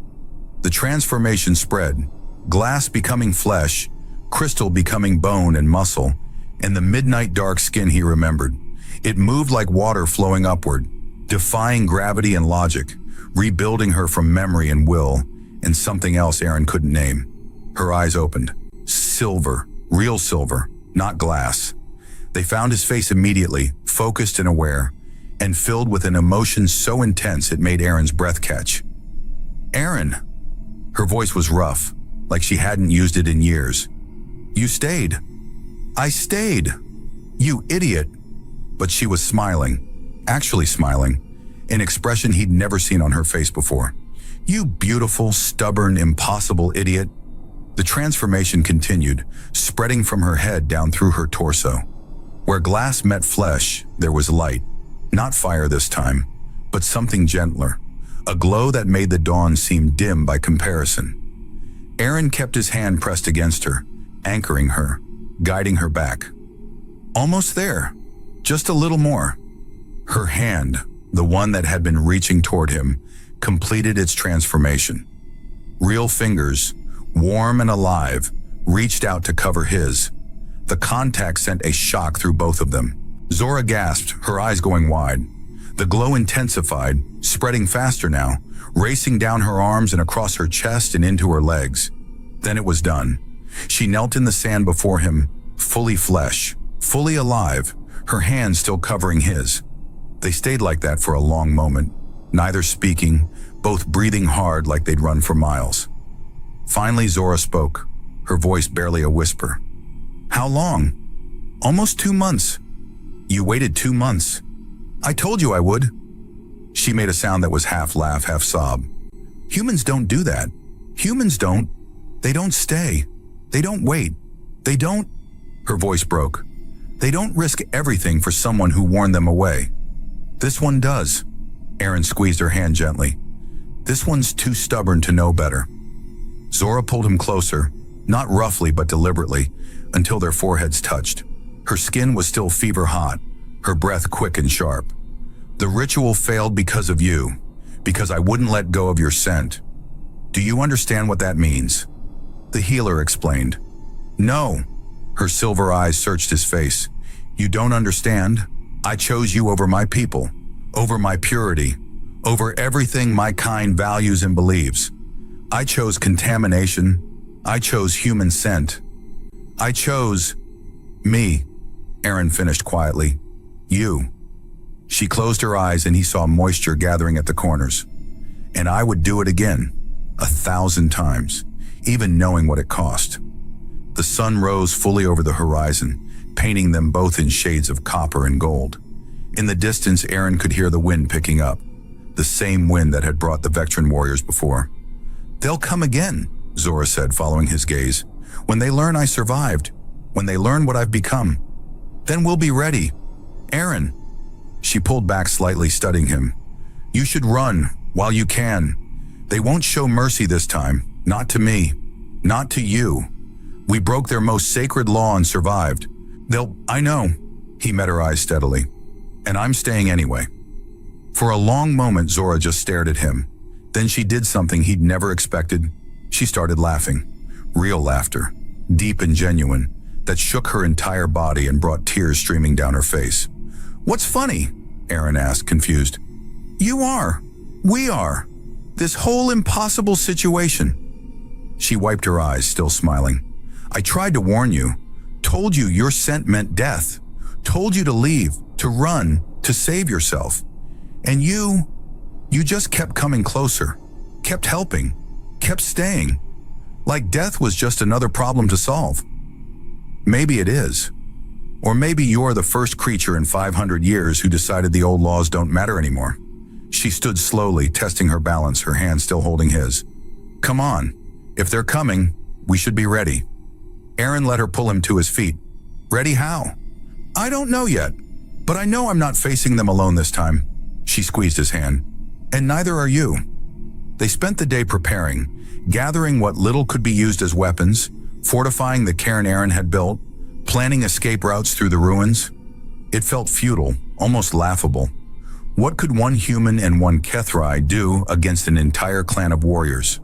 The transformation spread, glass becoming flesh, crystal becoming bone and muscle, and the midnight dark skin he remembered. It moved like water flowing upward, defying gravity and logic, rebuilding her from memory and will, and something else Aaron couldn't name. Her eyes opened. Silver, real silver, not glass. They found his face immediately, focused and aware, and filled with an emotion so intense it made Aaron's breath catch. "Aaron!" Her voice was rough, like she hadn't used it in years. "You stayed." "I stayed." "You idiot." But she was smiling, actually smiling, an expression he'd never seen on her face before. "You beautiful, stubborn, impossible idiot." The transformation continued, spreading from her head down through her torso. Where glass met flesh, there was light. Not fire this time, but something gentler. A glow that made the dawn seem dim by comparison. Aaron kept his hand pressed against her, anchoring her, guiding her back. Almost there. Just a little more. Her hand, the one that had been reaching toward him, completed its transformation. Real fingers, warm and alive, reached out to cover his. The contact sent a shock through both of them. Zora gasped, her eyes going wide. The glow intensified, spreading faster now, racing down her arms and across her chest and into her legs. Then it was done. She knelt in the sand before him, fully flesh, fully alive, her hands still covering his. They stayed like that for a long moment, neither speaking, both breathing hard like they'd run for miles. Finally, Zora spoke, her voice barely a whisper. "How long?" "Almost 2 months." "You waited 2 months." "I told you I would." She made a sound that was half laugh, half sob. "Humans don't do that. Humans don't. They don't stay. They don't wait. They don't..." Her voice broke. "They don't risk everything for someone who warned them away. This one does." Aaron squeezed her hand gently. "This one's too stubborn to know better." Zora pulled him closer, not roughly but deliberately, until their foreheads touched. Her skin was still fever hot, her breath quick and sharp. "The ritual failed because of you, because I wouldn't let go of your scent. Do you understand what that means?" The healer explained. "No." Her silver eyes searched his face. You don't understand? I chose you over my people, over my purity, over everything my kind values and believes. I chose contamination. I chose human scent. I chose me, Aaron finished quietly. You. She closed her eyes and he saw moisture gathering at the corners. And I would do it again, 1,000 times, even knowing what it cost. The sun rose fully over the horizon, painting them both in shades of copper and gold. In the distance, Aaron could hear the wind picking up, the same wind that had brought the Vectran warriors before. They'll come again, Zora said, following his gaze. When they learn I survived, when they learn what I've become, then we'll be ready. Aaron. She pulled back slightly, studying him. You should run while you can. They won't show mercy this time, not to me, not to you. We broke their most sacred law and survived. I know. He met her eyes steadily. And I'm staying anyway. For a long moment, Zora just stared at him. Then she did something he'd never expected. She started laughing. Real laughter, deep and genuine, that shook her entire body and brought tears streaming down her face. What's funny? Aaron asked, confused. You are. We are. This whole impossible situation. She wiped her eyes, still smiling. I tried to warn you. Told you your scent meant death. Told you to leave, to run, to save yourself. And you just kept coming closer, kept helping, kept staying. Like death was just another problem to solve. Maybe it is. Or maybe you're the first creature in 500 years who decided the old laws don't matter anymore. She stood slowly, testing her balance, her hand still holding his. Come on. If they're coming, we should be ready. Aaron let her pull him to his feet. Ready how? I don't know yet, but I know I'm not facing them alone this time. She squeezed his hand. And neither are you. They spent the day preparing, gathering what little could be used as weapons, fortifying the cairn Aaron had built, planning escape routes through the ruins. It felt futile, almost laughable. What could one human and one Kethrai do against an entire clan of warriors?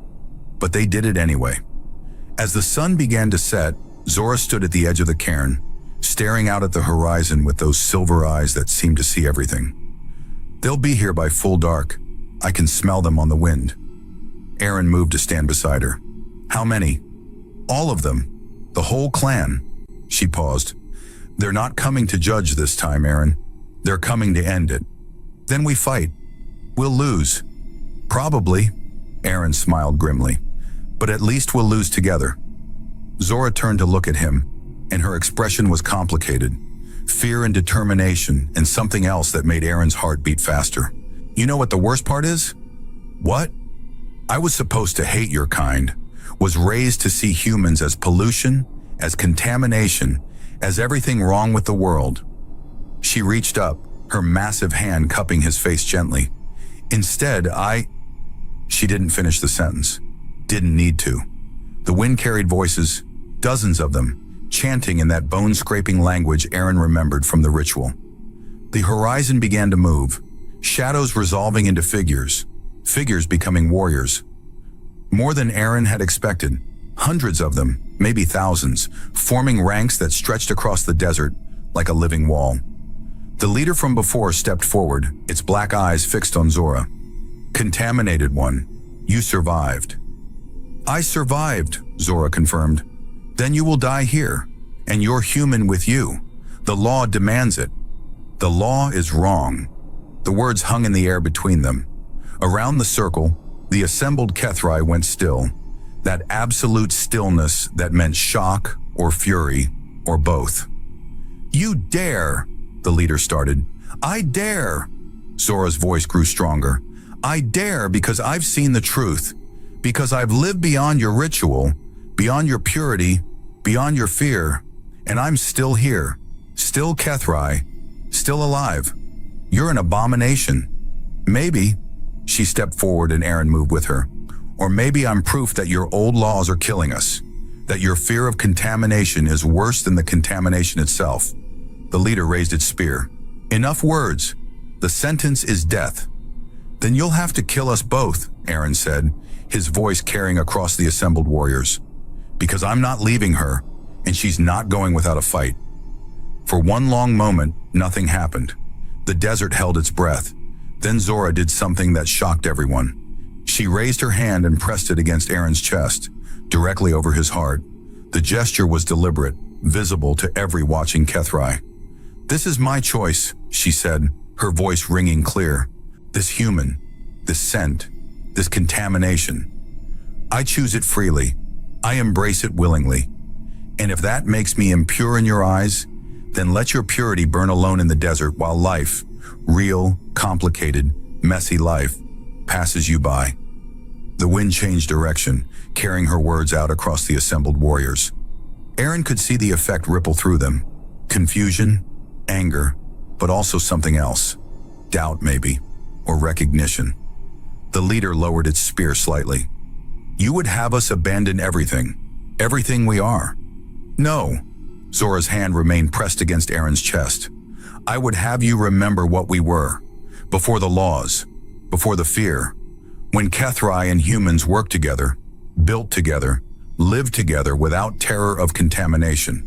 But they did it anyway. As the sun began to set, Zora stood at the edge of the cairn, staring out at the horizon with those silver eyes that seemed to see everything. They'll be here by full dark. I can smell them on the wind. Aaron moved to stand beside her. How many? All of them. The whole clan. She paused. They're not coming to judge this time, Aaron. They're coming to end it. Then we fight. We'll lose. Probably. Aaron smiled grimly. But at least we'll lose together. Zora turned to look at him, and her expression was complicated. Fear and determination, and something else that made Aaron's heart beat faster. You know what the worst part is? What? I was supposed to hate your kind, was raised to see humans as pollution, as contamination, as everything wrong with the world. She reached up, her massive hand cupping his face gently. Instead, She didn't finish the sentence. Didn't need to. The wind carried voices, dozens of them, chanting in that bone-scraping language Aaron remembered from the ritual. The horizon began to move, shadows resolving into figures, figures becoming warriors. More than Aaron had expected, hundreds of them, maybe thousands, forming ranks that stretched across the desert like a living wall. The leader from before stepped forward, its black eyes fixed on Zora. Contaminated one, you survived. I survived, Zora confirmed. Then you will die here, and you're human with you. The law demands it. The law is wrong. The words hung in the air between them. Around the circle, the assembled Kethrai went still, that absolute stillness that meant shock or fury or both. You dare, the leader started. I dare. Zora's voice grew stronger. I dare because I've seen the truth, because I've lived beyond your ritual, beyond your purity, beyond your fear, and I'm still here, still Kethrai, still alive. You're an abomination. Maybe, she stepped forward and Aaron moved with her, or maybe I'm proof that your old laws are killing us, that your fear of contamination is worse than the contamination itself. The leader raised its spear. Enough words. The sentence is death. Then you'll have to kill us both, Aaron said, his voice carrying across the assembled warriors. Because I'm not leaving her, and she's not going without a fight. For one long moment, nothing happened. The desert held its breath. Then Zora did something that shocked everyone. She raised her hand and pressed it against Aaron's chest, directly over his heart. The gesture was deliberate, visible to every watching Kethrai. "This is my choice," she said, her voice ringing clear. "This human, this scent, this contamination. I choose it freely. I embrace it willingly. And if that makes me impure in your eyes, then let your purity burn alone in the desert while life, real, complicated, messy life, passes you by." The wind changed direction, carrying her words out across the assembled warriors. Aaron could see the effect ripple through them. Confusion, anger, but also something else. Doubt, maybe, or recognition. The leader lowered its spear slightly. "You would have us abandon everything we are." "No." Zora's hand remained pressed against Aaron's chest. "I would have you remember what we were, before the laws, before the fear. When Kethrai and humans worked together, built together, lived together without terror of contamination.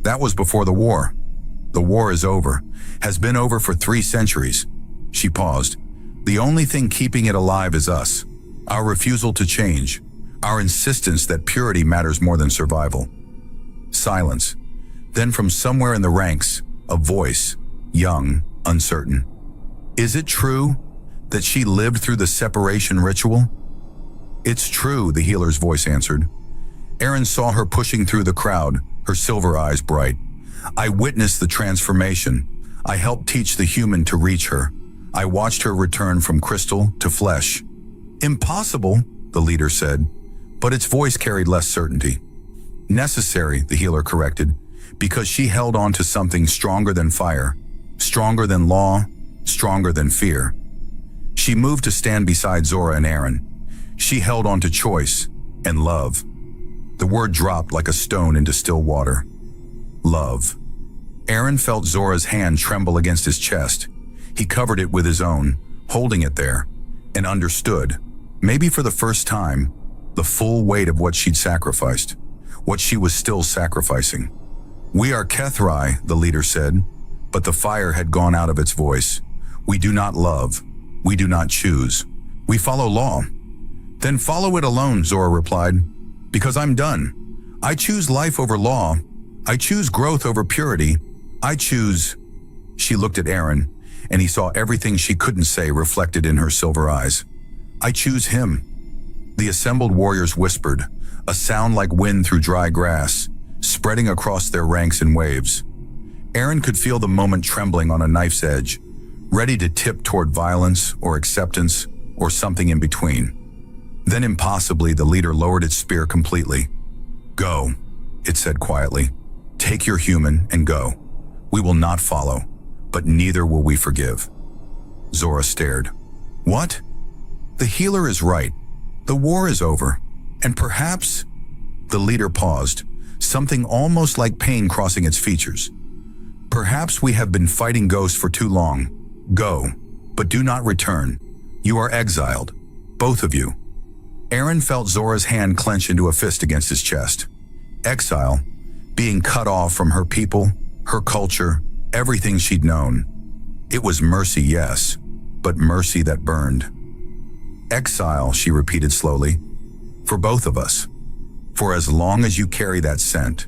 That was before the war. The war is over, has been over for 3 centuries. She paused. "The only thing keeping it alive is us. Our refusal to change. Our insistence that purity matters more than survival." Silence. Then from somewhere in the ranks, a voice, young, uncertain. "Is it true that she lived through the separation ritual?" "It's true," the healer's voice answered. Aaron saw her pushing through the crowd, her silver eyes bright. "I witnessed the transformation. I helped teach the human to reach her. I watched her return from crystal to flesh." "Impossible," the leader said, but its voice carried less certainty. "Necessary," the healer corrected, "because she held on to something stronger than fire, stronger than law, stronger than fear." She moved to stand beside Zora and Aaron. She held on to choice and love. The word dropped like a stone into still water. Love. Aaron felt Zora's hand tremble against his chest. He covered it with his own, holding it there, and understood, maybe for the first time, the full weight of what she'd sacrificed, what she was still sacrificing. "We are Kethrai," the leader said, but the fire had gone out of its voice. "We do not love. We do not choose. We follow law." "Then follow it alone," Zora replied, "because I'm done. I choose life over law. I choose growth over purity. I choose..." She looked at Aaron, and he saw everything she couldn't say reflected in her silver eyes. "I choose him." The assembled warriors whispered, a sound like wind through dry grass, spreading across their ranks in waves. Aaron could feel the moment trembling on a knife's edge, ready to tip toward violence or acceptance or something in between. Then impossibly, the leader lowered its spear completely. "Go," it said quietly. "Take your human and go. We will not follow, but neither will we forgive." Zora stared. "What?" "The healer is right. The war is over. And perhaps..." The leader paused, something almost like pain crossing its features. "Perhaps we have been fighting ghosts for too long. Go, but do not return. You are exiled, both of you." Aaron felt Zora's hand clench into a fist against his chest. Exile, being cut off from her people, her culture, everything she'd known. It was mercy, yes, but mercy that burned. "Exile," she repeated slowly, "for both of us. For as long as you carry that scent,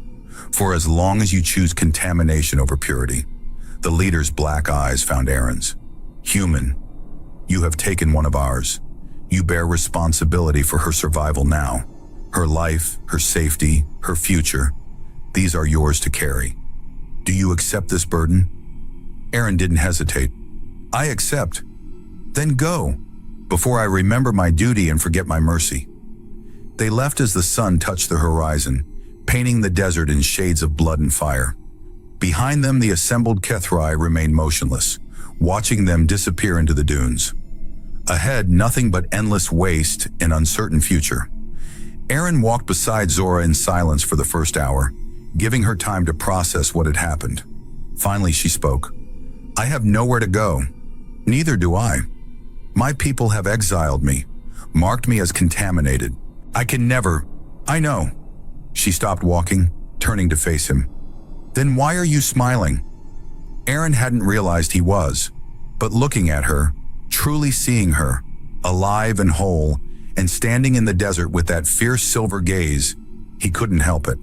for as long as you choose contamination over purity." The leader's black eyes found Aaron's. "Human, you have taken one of ours. You bear responsibility for her survival now. Her life, her safety, her future. These are yours to carry. Do you accept this burden?" Aaron didn't hesitate. "I accept." "Then go, before I remember my duty and forget my mercy." They left as the sun touched the horizon, painting the desert in shades of blood and fire. Behind them, the assembled Kethrai remained motionless, watching them disappear into the dunes. Ahead, nothing but endless waste and uncertain future. Aaron walked beside Zora in silence for the first hour, giving her time to process what had happened. Finally, she spoke. "I have nowhere to go. Neither do I. My people have exiled me, marked me as contaminated. I can never... I know." She stopped walking, turning to face him. Then why are you smiling? Aaron hadn't realized he was, but looking at her, truly seeing her, alive and whole, and standing in the desert with that fierce silver gaze, he couldn't help it.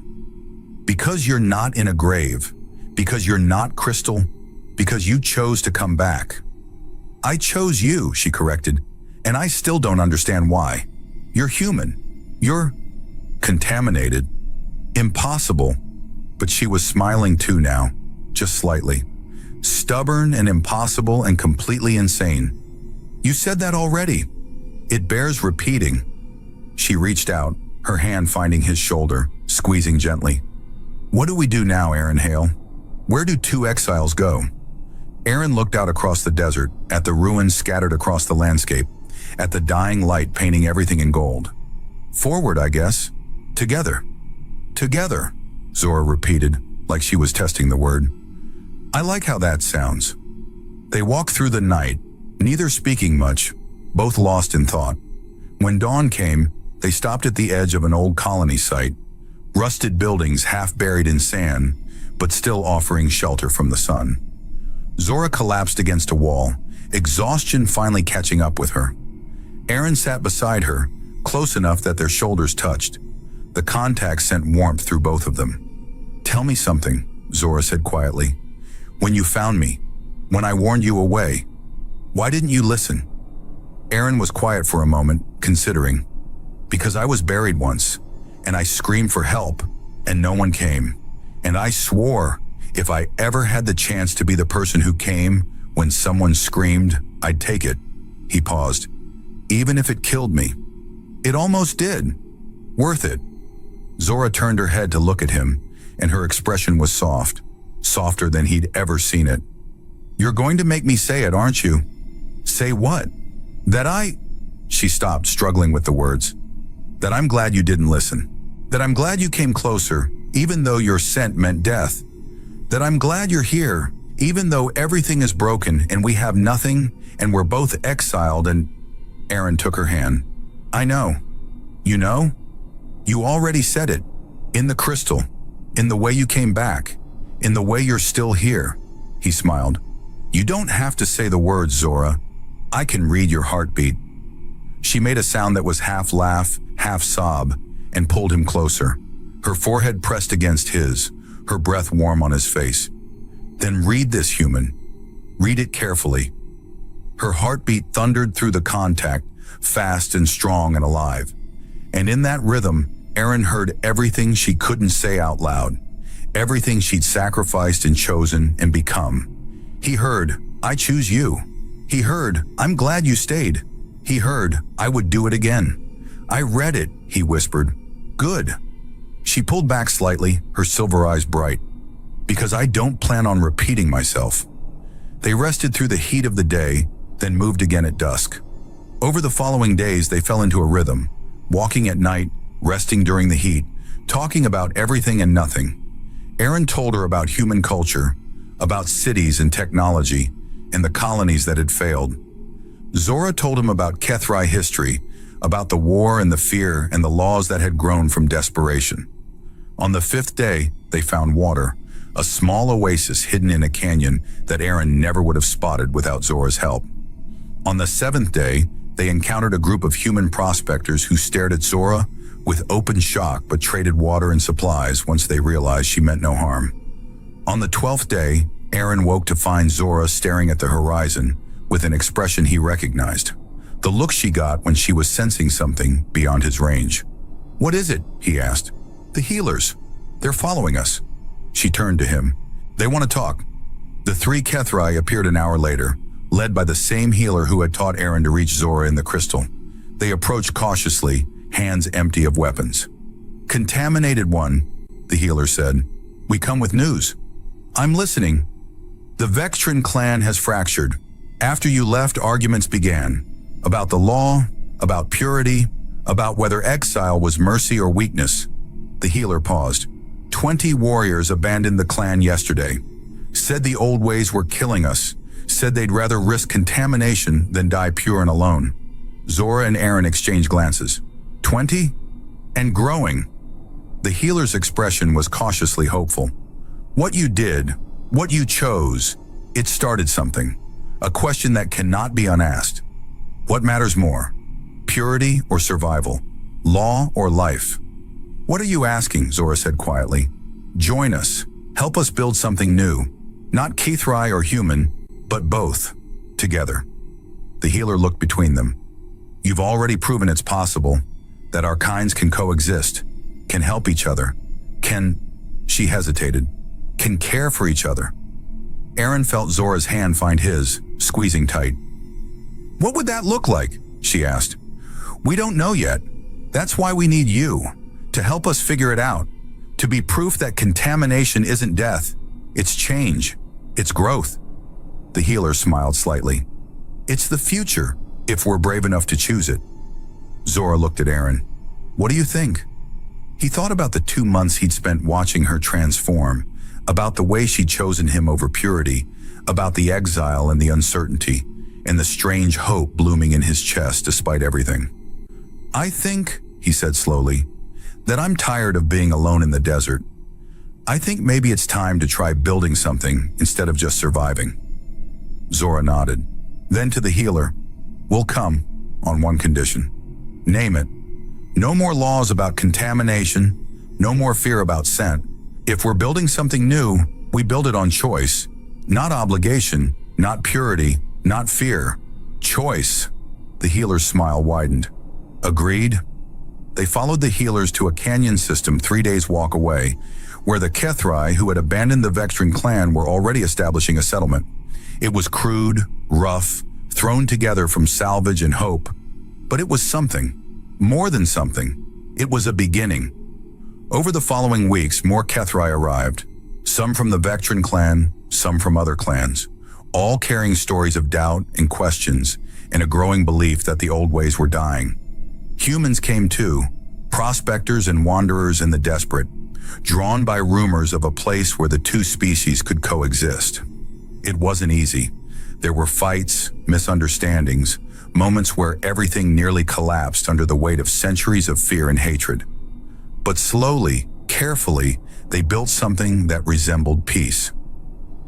Because you're not in a grave, because you're not crystal, because you chose to come back. I chose you, she corrected, and I still don't understand why. You're human. You're contaminated. Impossible. But she was smiling too now, just slightly. Stubborn and impossible and completely insane. You said that already. It bears repeating. She reached out, her hand finding his shoulder, squeezing gently. What do we do now, Aaron Hale? Where do two exiles go? Aaron looked out across the desert, at the ruins scattered across the landscape, at the dying light painting everything in gold. Forward, I guess. Together. Together, Zora repeated, like she was testing the word. I like how that sounds. They walked through the night, neither speaking much, both lost in thought. When dawn came, they stopped at the edge of an old colony site, rusted buildings half buried in sand, but still offering shelter from the sun. Zora collapsed against a wall, exhaustion finally catching up with her. Aaron sat beside her, close enough that their shoulders touched. The contact sent warmth through both of them. Tell me something, Zora said quietly. When you found me, when I warned you away, why didn't you listen? Aaron was quiet for a moment, considering. Because I was buried once, and I screamed for help, and no one came. And I swore, if I ever had the chance to be the person who came when someone screamed, I'd take it. He paused. Even if it killed me. It almost did. Worth it. Zora turned her head to look at him, and her expression was soft, softer than he'd ever seen it. You're going to make me say it, aren't you? Say what? She stopped, struggling with the words. That I'm glad you didn't listen. That I'm glad you came closer, even though your scent meant death. That I'm glad you're here, even though everything is broken and we have nothing and we're both exiled and… Aaron took her hand. I know. You know? You already said it. In the crystal. In the way you came back. In the way you're still here. He smiled. You don't have to say the words, Zora. I can read your heartbeat. She made a sound that was half laugh, half sob, and pulled him closer. Her forehead pressed against his, her breath warm on his face. Then read this, human. Read it carefully. Her heartbeat thundered through the contact, fast and strong and alive. And in that rhythm, Aaron heard everything she couldn't say out loud, everything she'd sacrificed and chosen and become. He heard, I choose you. He heard, I'm glad you stayed. He heard, I would do it again. I read it, he whispered. Good. She pulled back slightly, her silver eyes bright. Because I don't plan on repeating myself. They rested through the heat of the day, then moved again at dusk. Over the following days, they fell into a rhythm, walking at night, resting during the heat, talking about everything and nothing. Aaron told her about human culture, about cities and technology, and the colonies that had failed. Zora told him about Kethrai history, about the war and the fear and the laws that had grown from desperation. On the fifth day, they found water, a small oasis hidden in a canyon that Aaron never would have spotted without Zora's help. On the seventh day, they encountered a group of human prospectors who stared at Zora with open shock but traded water and supplies once they realized she meant no harm. On the 12th day, Aaron woke to find Zora staring at the horizon with an expression he recognized, the look she got when she was sensing something beyond his range. What is it? He asked. The healers. They're following us. She turned to him. They want to talk. The three Kethrai appeared an hour later, led by the same healer who had taught Aaron to reach Zora in the crystal. They approached cautiously, hands empty of weapons. Contaminated one, the healer said. We come with news. I'm listening. The Vextran clan has fractured. After you left, arguments began. About the law, about purity, about whether exile was mercy or weakness. The healer paused. 20 warriors abandoned the clan yesterday. Said the old ways were killing us. Said they'd rather risk contamination than die pure and alone. Zora and Aaron exchanged glances. 20? And growing. The healer's expression was cautiously hopeful. What you did, what you chose, it started something. A question that cannot be unasked. What matters more? Purity or survival? Law or life? What are you asking? Zora said quietly. Join us. Help us build something new. Not Kithrai or human, but both. Together. The healer looked between them. You've already proven it's possible, that our kinds can coexist, can help each other, she hesitated, can care for each other. Aaron felt Zora's hand find his, squeezing tight. What would that look like? She asked. We don't know yet. That's why we need you, to help us figure it out, to be proof that contamination isn't death, it's change, it's growth. The healer smiled slightly. It's the future, if we're brave enough to choose it. Zora looked at Aaron. What do you think? He thought about the 2 months he'd spent watching her transform, about the way she'd chosen him over purity, about the exile and the uncertainty, and the strange hope blooming in his chest despite everything. I think, he said slowly, that I'm tired of being alone in the desert. I think maybe it's time to try building something instead of just surviving. Zora nodded. Then to the healer, we'll come, on one condition. Name it. No more laws about contamination, no more fear about scent. If we're building something new, we build it on choice, not obligation, not purity, not fear. Choice. The healer's smile widened. Agreed? They followed the healers to a canyon system 3 days' walk away, where the Kethrai who had abandoned the Vextran clan were already establishing a settlement. It was crude, rough, thrown together from salvage and hope. But it was something. More than something. It was a beginning. Over the following weeks, more Kethrai arrived. Some from the Vextran clan, some from other clans, all carrying stories of doubt and questions, and a growing belief that the old ways were dying. Humans came too, prospectors and wanderers and the desperate, drawn by rumors of a place where the two species could coexist. It wasn't easy. There were fights, misunderstandings, moments where everything nearly collapsed under the weight of centuries of fear and hatred. But slowly, carefully, they built something that resembled peace.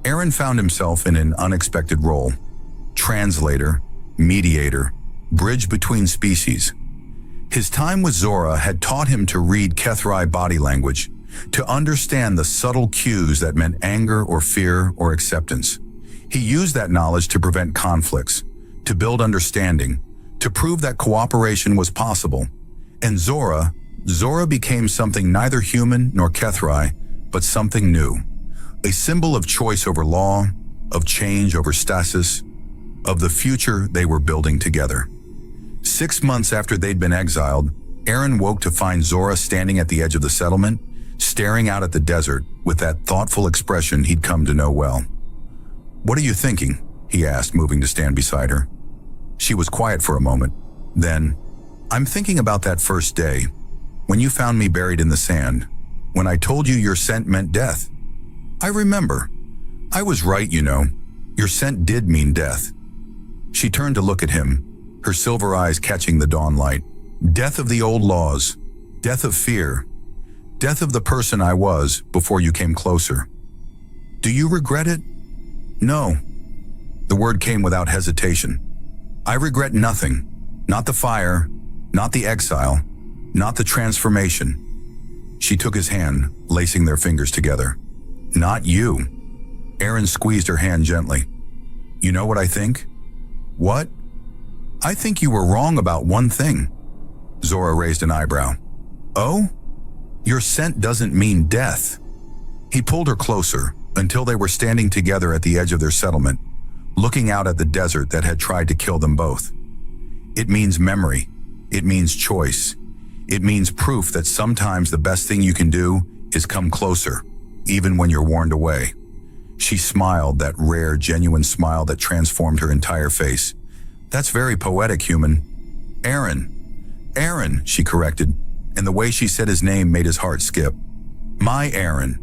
Aaron found himself in an unexpected role. Translator, mediator, bridge between species. His time with Zora had taught him to read Kethrai body language, to understand the subtle cues that meant anger or fear or acceptance. He used that knowledge to prevent conflicts, to build understanding, to prove that cooperation was possible. And Zora became something neither human nor Kethrai, but something new. A symbol of choice over law, of change over stasis, of the future they were building together. 6 months after they'd been exiled, Aaron woke to find Zora standing at the edge of the settlement, staring out at the desert with that thoughtful expression he'd come to know well. What are you thinking? He asked, moving to stand beside her. She was quiet for a moment. Then, I'm thinking about that first day, when you found me buried in the sand, when I told you your scent meant death. I remember. I was right, you know. Your scent did mean death. She turned to look at him, her silver eyes catching the dawn light. Death of the old laws, death of fear, death of the person I was before you came closer. Do you regret it? No. The word came without hesitation. I regret nothing. Not the fire, not the exile, not the transformation. She took his hand, lacing their fingers together. Not you. Aaron squeezed her hand gently. You know what I think? What? I think you were wrong about one thing. Zora raised an eyebrow. Oh? Your scent doesn't mean death. He pulled her closer until they were standing together at the edge of their settlement, looking out at the desert that had tried to kill them both. It means memory. It means choice. It means proof that sometimes the best thing you can do is come closer, even when you're warned away. She smiled, that rare, genuine smile that transformed her entire face. That's very poetic, human. Aaron, she corrected, and the way she said his name made his heart skip. My Aaron.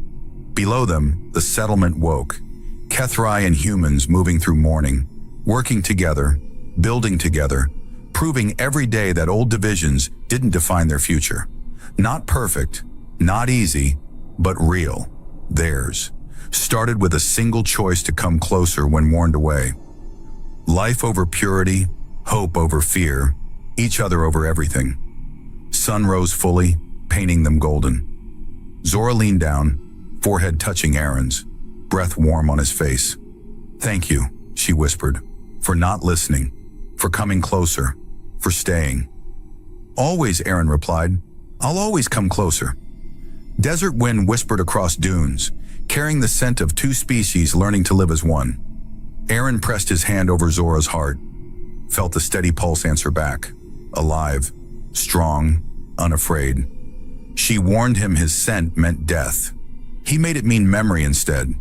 Below them, the settlement woke. Kethrai and humans moving through mourning, working together, building together, proving every day that old divisions didn't define their future. Not perfect, not easy, but real. Theirs. started with a single choice to come closer when warned away. Life over purity, hope over fear, each other over everything. Sun rose fully, painting them golden. Zora leaned down, forehead touching Aaron's, breath warm on his face. "Thank you," she whispered, "for not listening, for coming closer, for staying." "Always," Aaron replied. "I'll always come closer." Desert wind whispered across dunes, carrying the scent of two species learning to live as one. Aaron pressed his hand over Zora's heart, felt the steady pulse answer back, alive, strong, unafraid. She warned him his scent meant death. He made it mean memory instead.